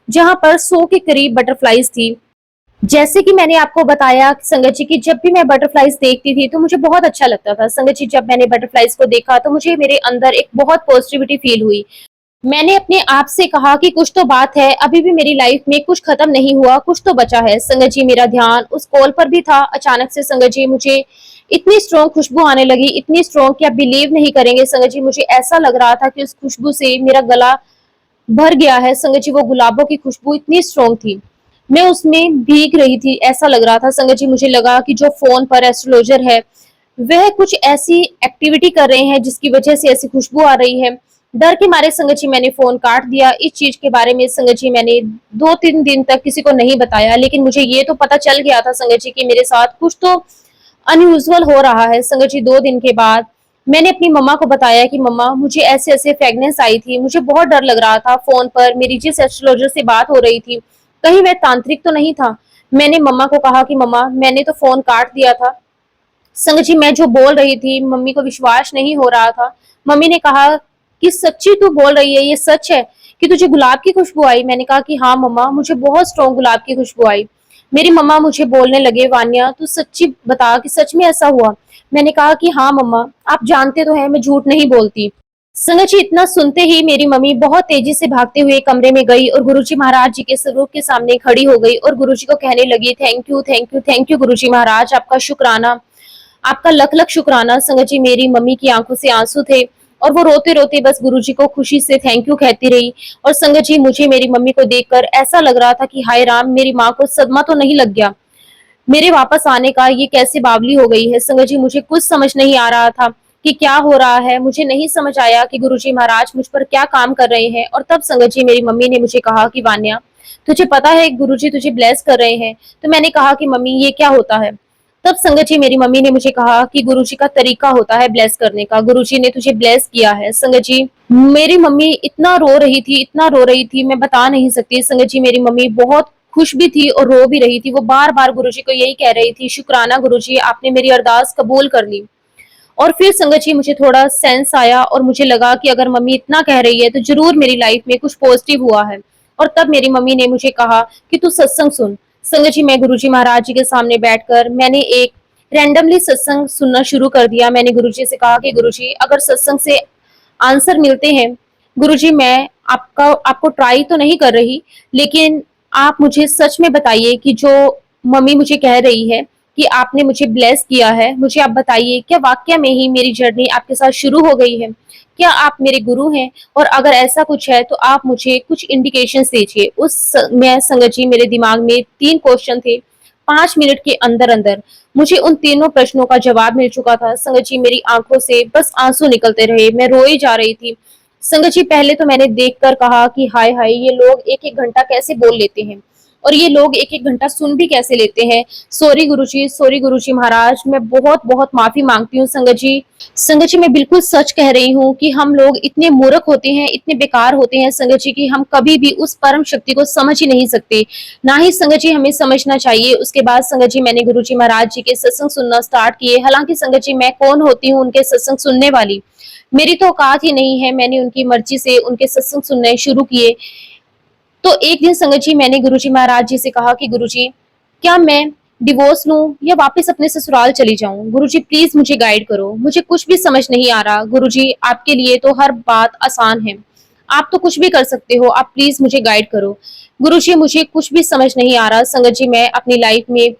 जहां पर 100 के करीब बटरफ्लाईज थी। जैसे कि मैंने आपको बताया संगत जी की, जब भी मैं बटरफ्लाईज देखती थी तो मुझे बहुत अच्छा लगता था। संगत जी, जब मैंने बटरफ्लाईज को देखा तो मुझे मेरे अंदर एक बहुत पॉजिटिविटी फील हुई। मैंने अपने आप से कहा कि कुछ तो बात है, अभी भी मेरी लाइफ में कुछ खत्म नहीं हुआ, कुछ तो बचा है। संगत जी, मेरा ध्यान उस कॉल पर भी था। अचानक से संगत जी मुझे इतनी स्ट्रॉन्ग खुशबू आने लगी, इतनी स्ट्रॉन्ग कि आप बिलीव नहीं करेंगे संगत जी, मुझे ऐसा लग रहा था कि उस खुशबू से मेरा गला भर गया है। संगत जी, वो गुलाबों की खुशबू इतनी स्ट्रॉन्ग थी, मैं उसमें भीग रही थी, ऐसा लग रहा था। संगत जी, मुझे लगा कि जो फोन पर एस्ट्रोलॉजर है वह कुछ ऐसी एक्टिविटी कर रहे हैं जिसकी वजह से ऐसी खुशबू आ रही है। डर के मारे संगत जी मैंने फोन काट दिया। इस चीज के बारे में संगत जी मैंने 2-3 दिन तक किसी को नहीं बताया, लेकिन मुझे ये तो पता चल गया था संगत जी कि मेरे साथ कुछ तो अनयूजुअल हो रहा है। संगत जी, 2 दिन के बाद मैंने अपनी मम्मा को बताया कि मम्मा मुझे ऐसे ऐसे फ्रेगनेंस आई थी, मुझे बहुत डर लग रहा था। फोन पर मेरी जिस एस्ट्रोलॉजर से बात हो रही थी, कहीं वह तांत्रिक तो नहीं था। मैंने मम्मा को कहा कि मम्मा मैंने तो फोन काट दिया था। संग जी मैं जो बोल रही थी मम्मी को विश्वास नहीं हो रहा था। मम्मी ने कहा कि सच्ची तू बोल रही है, ये सच है कि तुझे गुलाब की खुशबू आई? मैंने कहा कि हाँ मम्मा मुझे बहुत स्ट्रॉन्ग गुलाब की खुशबू आई। मेरी मम्मा मुझे बोलने लगे, वान्या तू सच्ची बता कि सच में ऐसा हुआ? मैंने कहा कि हाँ मम्मा, आप जानते तो हैं मैं झूठ नहीं बोलती। संगत जी इतना सुनते ही मेरी मम्मी बहुत तेजी से भागते हुए कमरे में गई और गुरुजी महाराज जी के स्वरूप के सामने खड़ी हो गई और गुरुजी को कहने लगी, thank you thank you thank you Guruji Maharaj, आपका शुक्राना, आपका लख लख शुक्राना। संगत जी मेरी मम्मी की आंखों से आंसू थे और वो रोते रोते बस गुरुजी को खुशी से थैंक यू कहती रही। और संगत जी मुझे मेरी मम्मी को देखकर ऐसा लग रहा था कि हाय राम, मेरी माँ को सदमा तो नहीं लग गया मेरे वापस आने का? ये कैसे बावली हो गई है? संगत जी मुझे कुछ समझ नहीं आ रहा था कि क्या हो रहा है। मुझे नहीं समझ आया कि गुरुजी महाराज मुझ पर क्या काम कर रहे हैं। और तब संगत जी मेरी मम्मी ने मुझे कहा कि वान्या तुझे पता है गुरुजी तुझे ब्लेस कर रहे हैं। तो मैंने कहा कि मम्मी ये क्या होता है? तब संगत जी मेरी मम्मी ने मुझे कहा कि गुरुजी का तरीका होता है ब्लेस करने का, गुरुजी ने तुझे ब्लेस किया है। संगत जी मेरी मम्मी इतना रो रही थी, इतना रो रही थी, मैं बता नहीं सकती। संगत जी मेरी मम्मी बहुत खुश भी थी और रो भी रही थी। वो बार बार गुरुजी को यही कह रही थी, शुक्राना गुरुजी आपने मेरी अरदास कबूल कर ली। और फिर संगत जी मुझे थोड़ा सेंस आया और मुझे लगा कि अगर मम्मी इतना कह रही है तो जरूर मेरी लाइफ में कुछ पॉजिटिव हुआ है। और तब मेरी मम्मी ने मुझे कहा कि तू सत्संग सुन। संगत जी मैं गुरुजी महाराज जी के सामने बैठकर मैंने एक रैंडमली सत्संग सुनना शुरू कर दिया। मैंने गुरुजी से कहा कि गुरुजी अगर सत्संग से आंसर मिलते हैं, गुरुजी मैं आपको ट्राई तो नहीं कर रही, लेकिन आप मुझे सच में बताइए कि जो मम्मी मुझे कह रही है कि आपने मुझे ब्लेस किया है, मुझे आप बताइए क्या वाकया में ही मेरी जर्नी आपके साथ शुरू हो गई है? क्या आप मेरे गुरु हैं? और अगर ऐसा कुछ है तो आप मुझे कुछ इंडिकेशंस दीजिए। मैं संगत जी मेरे दिमाग में 3 क्वेश्चन थे। 5 मिनट के अंदर अंदर मुझे उन तीनों प्रश्नों का जवाब मिल चुका था। संगत जी मेरी आंखों से बस आंसू निकलते रहे, मैं रोई जा रही थी। संगत जी पहले तो मैंने देखकर कहा कि हाय हाय, ये लोग एक एक घंटा कैसे बोल लेते हैं और ये लोग एक एक घंटा सुन भी कैसे लेते हैं। सॉरी गुरुजी महाराज, मैं बहुत बहुत माफी मांगती हूँ। संगत जी मैं बिल्कुल सच कह रही हूँ कि हम लोग इतने मूर्ख होते हैं, इतने बेकार होते हैं संगत जी की हम कभी भी उस परम शक्ति को समझ ही नहीं सकते, ना ही संगत जी हमें समझना चाहिए। उसके बाद संगत जी मैंने गुरुजी महाराज जी के सत्संग सुनना स्टार्ट किए। हालांकि संगत जी मैं कौन होती हूँ उनके सत्संग सुनने वाली, मेरी तो औकात ही नहीं है। मैंने उनकी मर्जी से उनके सत्संग सुनने शुरू किए। तो एक दिन संगत जी मैंने गुरुजी महाराज जी से कहा कि गुरुजी क्या मैं डिवोर्स लूं या वापस अपने ससुराल चली जाऊं? गुरुजी प्लीज मुझे गाइड करो, मुझे कुछ भी समझ नहीं आ रहा। गुरुजी आपके लिए तो हर बात आसान है, आप तो कुछ भी कर सकते हो, आप प्लीज मुझे गाइड करो। गुरुजी मुझे कुछ भी समझ नहीं आ रहा। संगत जी मैं अपनी लाइफ में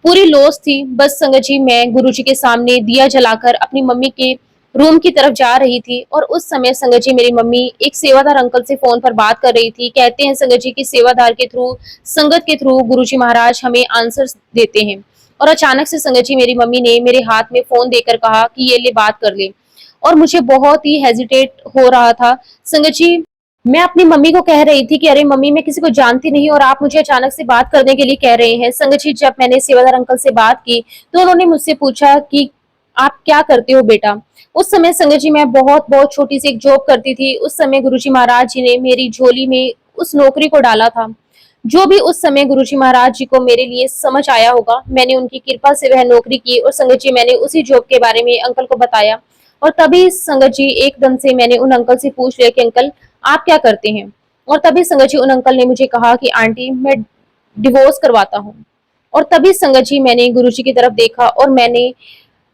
पूरी लॉस थी। बस संगत जी मैं गुरुजी के सामने दिया जलाकर अपनी मम्मी के रूम की तरफ जा रही थी और उस समय संगत जी मेरी मम्मी एक सेवादार अंकल से फोन पर बात कर रही थी। कहते हैं संगत जी की सेवादार के थ्रू, संगत के थ्रू गुरुजी महाराज हमें आंसर्स देते हैं। और अचानक से संगत जी मेरी मम्मी ने मेरे हाथ में फोन देकर कहा कि ये ले बात कर ले। और मुझे बहुत ही हेजिटेट हो रहा था। संगत जी मैं अपनी मम्मी को कह रही थी कि अरे मम्मी मैं किसी को जानती नहीं और आप मुझे अचानक से बात करने के लिए कह रहे हैं। संगत जी जब मैंने सेवादार अंकल से बात की तो उन्होंने मुझसे पूछा कि आप क्या करते हो बेटा? उस समय संगत जी मैं बहुत बहुत छोटी सी एक जॉब करती थी। उस समय गुरुजी महाराज जी ने मेरी झोली में उस नौकरी को डाला था। जो भी उस समय गुरुजी महाराज जी को मेरे लिए समझ आया होगा, मैंने उनकी कृपा से वह नौकरी की और संगत जी मैंने उसी जॉब के बारे में अंकल को बताया। और तभी संगत जी एकदम से मैंने उन अंकल से पूछ लिया कि अंकल आप क्या करते हैं? और तभी संगत जी उन अंकल ने मुझे कहा कि आंटी मैं डिवोर्स करवाता हूँ। और तभी संगत जी मैंने गुरुजी की तरफ देखा और मैंने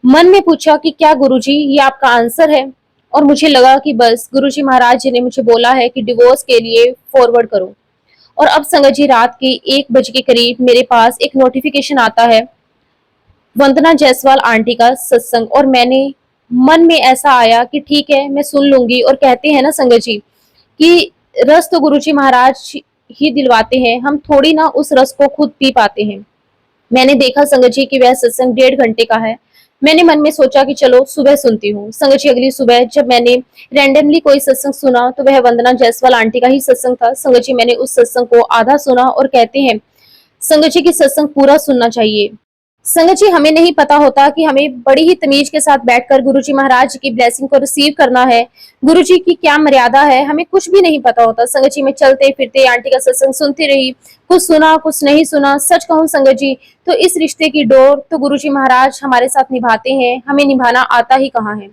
मन में पूछा कि क्या गुरुजी ये आपका आंसर है? और मुझे लगा कि बस गुरुजी महाराज जी ने मुझे बोला है कि डिवोर्स के लिए फॉरवर्ड करो। और अब संगत जी रात के 1 बजे के करीब मेरे पास एक नोटिफिकेशन आता है, वंदना जायसवाल आंटी का सत्संग। और मैंने मन में ऐसा आया कि ठीक है मैं सुन लूंगी। और कहते हैं ना संगत जी कि रस तो गुरुजी महाराज ही दिलवाते हैं, हम थोड़ी ना उस रस को खुद पी पाते हैं। मैंने देखा संगत जी कि वह सत्संग 1.5 घंटे का है। मैंने मन में सोचा कि चलो सुबह सुनती हूँ। संगत जी अगली सुबह जब मैंने रैंडमली कोई सत्संग सुना तो वह वंदना जायसवाल आंटी का ही सत्संग था। संगत जी मैंने उस सत्संग को आधा सुना और कहते हैं संगत जी की सत्संग पूरा सुनना चाहिए। संगत जी, हमें नहीं पता होता कि हमें बड़ी ही तमीज के साथ बैठकर गुरुजी महाराज की ब्लेसिंग को रिसीव करना है। गुरुजी की क्या मर्यादा है, हमें कुछ भी नहीं पता होता। संगत जी, मैं चलते फिरते आंटी का सत्संग सुनती रही, कुछ सुना कुछ नहीं सुना। सच कहूँ संगत जी, तो इस रिश्ते की डोर तो गुरुजी महाराज हमारे साथ निभाते हैं, हमें निभाना आता ही कहाँ है।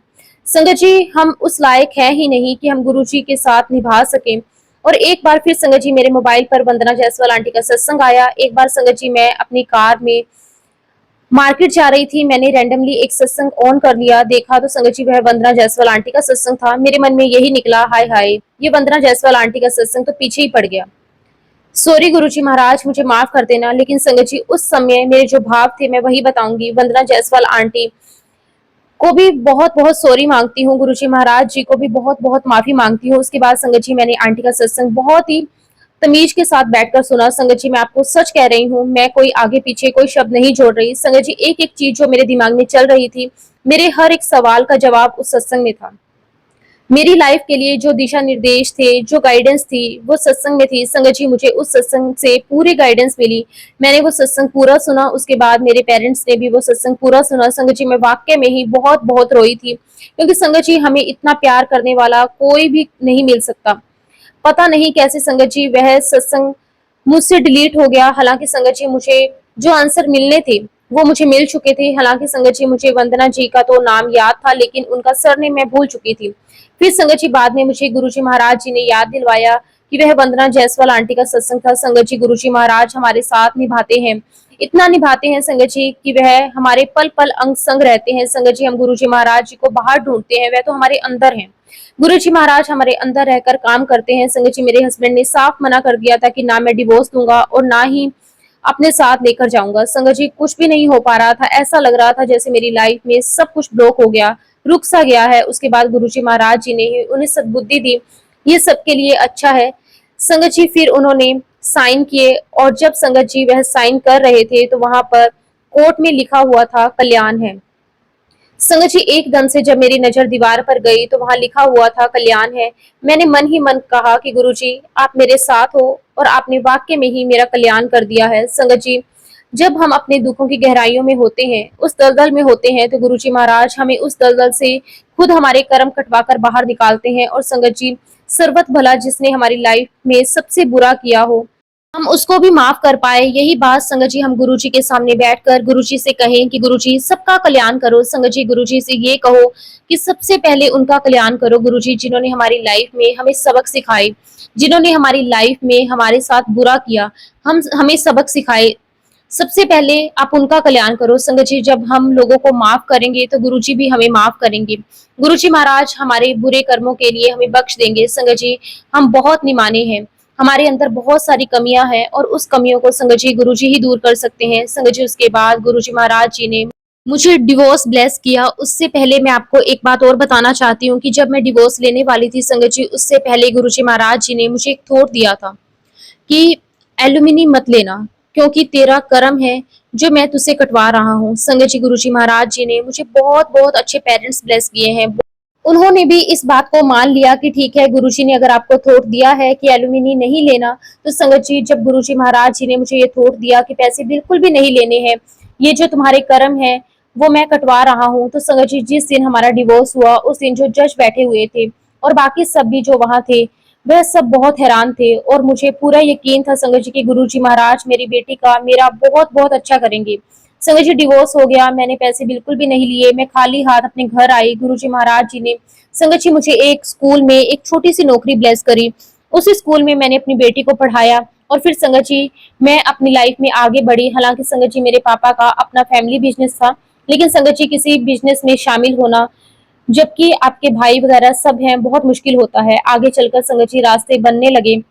संगत जी, हम उस लायक है ही नहीं कि हम गुरुजी के साथ निभा सकें। और एक बार फिर संगत जी, मेरे मोबाइल पर वंदना जायसवाल आंटी का सत्संग आया। एक बार संगत जी, मैं अपनी कार में मार्केट जा रही थी, मैंने रैंडमली एक सत्संग ऑन कर लिया, देखा तो संगत जी वह वंदना जायसवाल आंटी का सत्संग था। मेरे मन में यही निकला, हाय हाय, ये वंदना जायसवाल आंटी का सत्संग तो पीछे ही पड़ गया। सॉरी गुरुजी महाराज, मुझे माफ कर देना। लेकिन संगत जी, उस समय मेरे जो भाव थे मैं वही बताऊंगी। वंदना जायसवाल आंटी को भी बहुत बहुत सॉरी मांगती हूँ, गुरुजी महाराज जी को भी बहुत बहुत माफी मांगती हूँ। उसके बाद संगत जी, मैंने आंटी का सत्संग बहुत ही तमीज के साथ बैठकर सुना। संगत जी, मैं आपको सच कह रही हूँ, मैं कोई आगे पीछे कोई शब्द नहीं जोड़ रही। संगत जी, एक एक चीज जो मेरे दिमाग में चल रही थी, मेरे हर एक सवाल का जवाब उस सत्संग में था। मेरी लाइफ के लिए जो दिशा निर्देश थे, जो गाइडेंस थी, वो सत्संग में थी। संगत जी, मुझे उस सत्संग से पूरी गाइडेंस मिली। मैंने वो सत्संग पूरा सुना, उसके बाद मेरे पेरेंट्स ने भी वो सत्संग पूरा सुना। संगत जी, मैं वाकई में ही बहुत बहुत रोई थी, क्योंकि संगत जी, हमें इतना प्यार करने वाला कोई भी नहीं मिल सकता। पता नहीं कैसे संगत जी वह सत्संग मुझसे डिलीट हो गया। हालांकि संगत जी, मुझे जो आंसर मिलने थे वो मुझे मिल चुके थे। हालांकि संगत जी, मुझे वंदना जी का तो नाम याद था, लेकिन उनका सरनेम मैं भूल चुकी थी। फिर संगत जी, बाद में मुझे गुरुजी महाराज जी ने याद दिलवाया कि वह वंदना जायसवाल आंटी का सत्संग था। संगत जी, गुरुजी महाराज हमारे साथ निभाते हैं, इतना निभाते हैं संगत जी कि वह हमारे पल पल अंग संग रहते हैं। संगत जी, हम गुरुजी महाराज जी को बाहर ढूंढते हैं, वह तो हमारे अंदर हैं। गुरुजी महाराज हमारे अंदर रहकर काम करते हैं। संगत जी, मेरे हस्बैंड ने साफ मना कर दिया था कि ना मैं डिवोर्स दूंगा और ना ही अपने साथ लेकर जाऊंगा। संगत जी, कुछ भी नहीं हो पा रहा था, ऐसा लग रहा था जैसे मेरी लाइफ में सब कुछ ब्लॉक हो गया, रुक सा गया है। उसके बाद गुरुजी महाराज जी ने ही उन्हें सद्बुद्धि दी, ये सबके लिए अच्छा है। संगत जी, फिर उन्होंने साइन किए, और जब संगत जी वह साइन कर रहे थे तो वहां पर कोर्ट में लिखा हुआ था कल्याण है। संगत जी, एकदम से जब मेरी नजर दीवार पर गई तो वहां लिखा हुआ था कल्याण है। मैंने मन ही मन कहा कि गुरुजी, आप मेरे साथ हो और आपने वाक्य में ही मेरा कल्याण कर दिया है। संगत जी, जब हम अपने दुखों की गहराइयों में होते हैं, उस दलदल में होते हैं, तो गुरुजी महाराज हमें उस दलदल से खुद हमारे कर्म कटवाकर बाहर निकालते हैं। और संगत जी, सर्वत भला जिसने हमारी लाइफ में सबसे बुरा किया हो, हम उसको भी माफ कर पाए। यही बात संगत जी, हम गुरुजी के सामने बैठकर गुरुजी से कहें कि गुरुजी, सबका कल्याण करो। संगत जी, गुरुजी से ये कहो कि सबसे पहले उनका कल्याण करो। गुरुजी, जिन्होंने हमारी लाइफ में हमें सबक सिखाए, जिन्होंने हमारी लाइफ में हमारे साथ बुरा किया, हम हमें सबक सिखाए, सबसे पहले आप उनका कल्याण करो। संगत जी, जब हम लोगों को माफ करेंगे तो गुरुजी भी हमें माफ करेंगे। गुरुजी महाराज हमारे बुरे कर्मों के लिए हमें बख्श देंगे। संगत जी, हम बहुत निमाने हैं, हमारे अंदर बहुत सारी कमियां हैं, और उस कमियों को संगत जी गुरुजी ही दूर कर सकते हैं। संगत जी, उसके बाद गुरुजी महाराज जी ने मुझे डिवोर्स ब्लेस किया। उससे पहले मैं आपको एक बात और बताना चाहती हूँ कि जब मैं डिवोर्स लेने वाली थी संगत जी, उससे पहले गुरुजी महाराज जी ने मुझे एक थॉट दिया था कि एल्यूमिनी मत लेना, क्योंकि तेरा कर्म है जो मैं तुझसे कटवा रहा हूँ। संगत जी, गुरुजी महाराज जी ने मुझे बहुत बहुत अच्छे पेरेंट्स ब्लेस किए हैं। उन्होंने भी इस बात को मान लिया कि ठीक है, गुरुजी ने अगर आपको थोट दिया है कि एल्यूमिनी नहीं लेना, तो संगत जी, जब गुरुजी महाराज जी ने मुझे ये थोट दिया कि पैसे बिल्कुल भी नहीं लेने हैं, ये जो तुम्हारे कर्म है वो मैं कटवा रहा हूँ, तो संगत जी, जिस दिन हमारा डिवोर्स हुआ उस दिन जो जज बैठे हुए थे और बाकी सब भी जो वहां थे, वह सब बहुत हैरान थे। और मुझे पूरा यकीन था संगत जी कि गुरुजी महाराज मेरी बेटी का मेरा बहुत बहुत अच्छा करेंगे। संगत जी, डिवोर्स हो गया, मैंने पैसे बिल्कुल भी नहीं लिए, मैं खाली हाथ अपने घर आई। गुरुजी महाराज जी ने संगत जी मुझे एक स्कूल में एक छोटी सी नौकरी ब्लेस करी। उस स्कूल में मैंने अपनी बेटी को पढ़ाया, और फिर संगत जी, मैं अपनी लाइफ में आगे बढ़ी। हालांकि संगत जी, मेरे पापा का अपना फैमिली बिजनेस था, लेकिन संगत जी, किसी बिजनेस में शामिल होना, जबकि आपके भाई वगैरह सब हैं, बहुत मुश्किल होता है। आगे चलकर संगत जी रास्ते बनने लगे,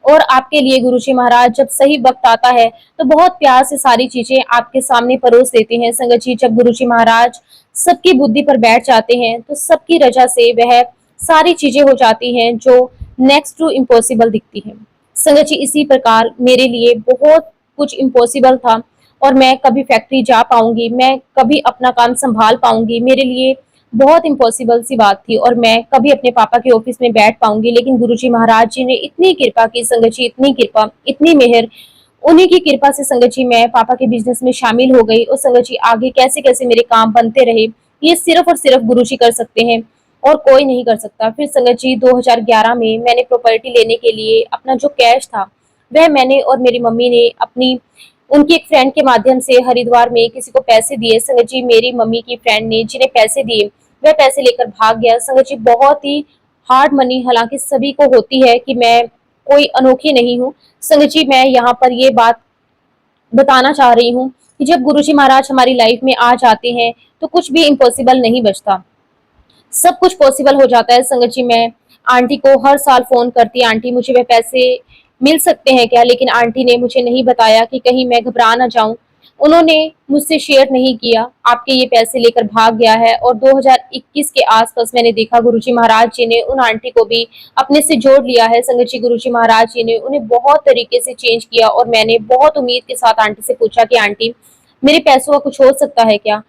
और आपके लिए गुरुजी महाराज जब सही वक्त आता है तो बहुत प्यार से सारी चीजें आपके सामने परोस देते हैं। संगत जी, जब गुरुजी महाराज सबकी बुद्धि पर बैठ जाते हैं तो सबकी रजा से वह सारी चीजें हो जाती हैं जो नेक्स्ट टू इम्पॉसिबल दिखती हैं। संगत जी, इसी प्रकार मेरे लिए बहुत कुछ इम्पॉसिबल था, और मैं कभी फैक्ट्री जा पाऊंगी, मैं कभी अपना काम संभाल पाऊंगी, मेरे लिए बहुत इम्पॉसिबल सी बात थी, और मैं कभी अपने पापा के ऑफिस में बैठ पाऊंगी। लेकिन गुरुजी महाराज जी ने इतनी कृपा की संगत जी, इतनी कृपा, इतनी मेहर, उन्हीं की कृपा से संगत जी मैं पापा के बिजनेस में शामिल हो गई और संगत जी आगे कैसे कैसे मेरे काम बनते रहे ये सिर्फ और सिर्फ गुरुजी कर सकते हैं और कोई नहीं कर सकता। फिर संगत जी 2011 में मैंने प्रॉपर्टी लेने के लिए अपना जो कैश था वह मैंने और मेरी मम्मी ने अपनी उनकी एक फ्रेंड के माध्यम से हरिद्वार में किसी को पैसे दिए। संगत जी मेरी मम्मी की फ्रेंड ने जिन्हें पैसे दिए वह पैसे लेकर भाग गया। संगत जी बहुत ही हार्ड मनी, हालांकि सभी को होती है कि मैं कोई अनोखी नहीं हूँ। संगत जी मैं यहाँ पर ये बात बताना चाह रही हूँ कि जब गुरुजी महाराज हमारी लाइफ में आ जाते हैं तो कुछ भी इम्पॉसिबल नहीं बचता, सब कुछ पॉसिबल हो जाता है। संगत जी मैं आंटी को हर साल फोन करती, आंटी मुझे वे पैसे मिल सकते हैं क्या, लेकिन आंटी ने मुझे नहीं बताया कि कहीं मैं घबरा ना जाऊं। उन्होंने मुझसे शेयर नहीं किया, आपके ये पैसे लेकर भाग गया है। और 2021 के आसपास मैंने देखा गुरुजी महाराज जी ने उन आंटी को भी अपने से जोड़ लिया है। संगत जी गुरुजी महाराज जी ने उन्हें बहुत तरीके से चेंज किया और मैंने बहुत उम्मीद के साथ आंटी से पूछा कि आंटी मेरे पैसों का कुछ हो सकता है क्या।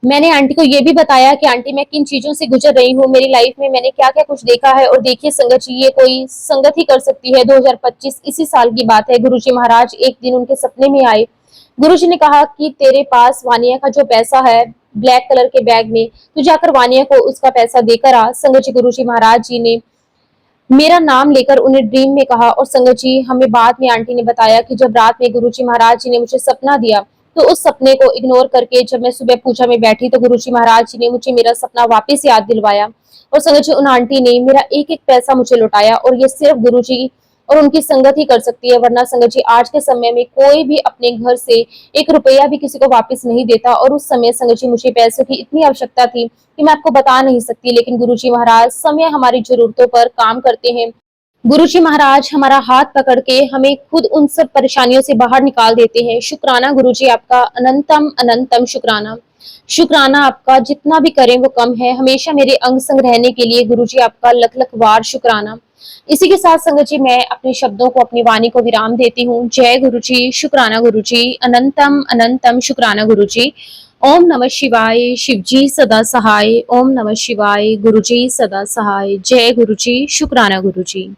मैंने आंटी को ये भी बताया कि आंटी मैं किन चीजों से गुजर रही हूँ, मेरी लाइफ में मैंने क्या क्या कुछ देखा है। और देखिए संगत जी ये कोई संगत ही कर सकती है। 2025 इसी साल की बात है, गुरुजी महाराज एक दिन उनके सपने में आए। गुरुजी ने कहा कि तेरे पास वानिया का जो पैसा है ब्लैक कलर के बैग में, तू जाकर वानिया को उसका पैसा देकर आ। संगत जी गुरुजी महाराज जी ने मेरा नाम लेकर उन्हें ड्रीम में कहा। और संगत जी हमें बाद में आंटी ने बताया कि जब रात में गुरुजी महाराज जी ने मुझे सपना दिया तो उस सपने को इग्नोर करके जब मैं सुबह पूजा में बैठी तो गुरुजी महाराज जी ने मुझे मेरा सपना वापस याद दिलवाया। और संगत जी उन आंटी ने मेरा एक एक पैसा मुझे लौटाया और ये सिर्फ गुरुजी और उनकी संगत ही कर सकती है। वरना संगत जी आज के समय में कोई भी अपने घर से एक रुपया भी किसी को वापस नहीं देता। और उस समय संगत जी मुझे पैसों की इतनी आवश्यकता थी कि मैं आपको बता नहीं सकती, लेकिन गुरुजी महाराज समय हमारी जरूरतों पर काम करते हैं। गुरुजी महाराज हमारा हाथ पकड़ के हमें खुद उन सब परेशानियों से बाहर निकाल देते हैं। शुक्राना गुरुजी आपका, अनंतम अनंतम शुक्राना। शुक्राना आपका, जितना भी करें वो कम है। हमेशा मेरे अंग संग रहने के लिए गुरुजी आपका लख लख वार शुक्राना। इसी के साथ संगत जी मैं अपने शब्दों को, अपनी वाणी को विराम देती हूँ। जय गुरुजी, शुक्राना गुरुजी, अनंतम अनंतम शुक्राना गुरुजी। ओम नमः शिवाय, शिवजी सदा सहाय। ओम नमः शिवाय, गुरुजी सदा सहाय। जय गुरुजी, शुक्राना गुरुजी।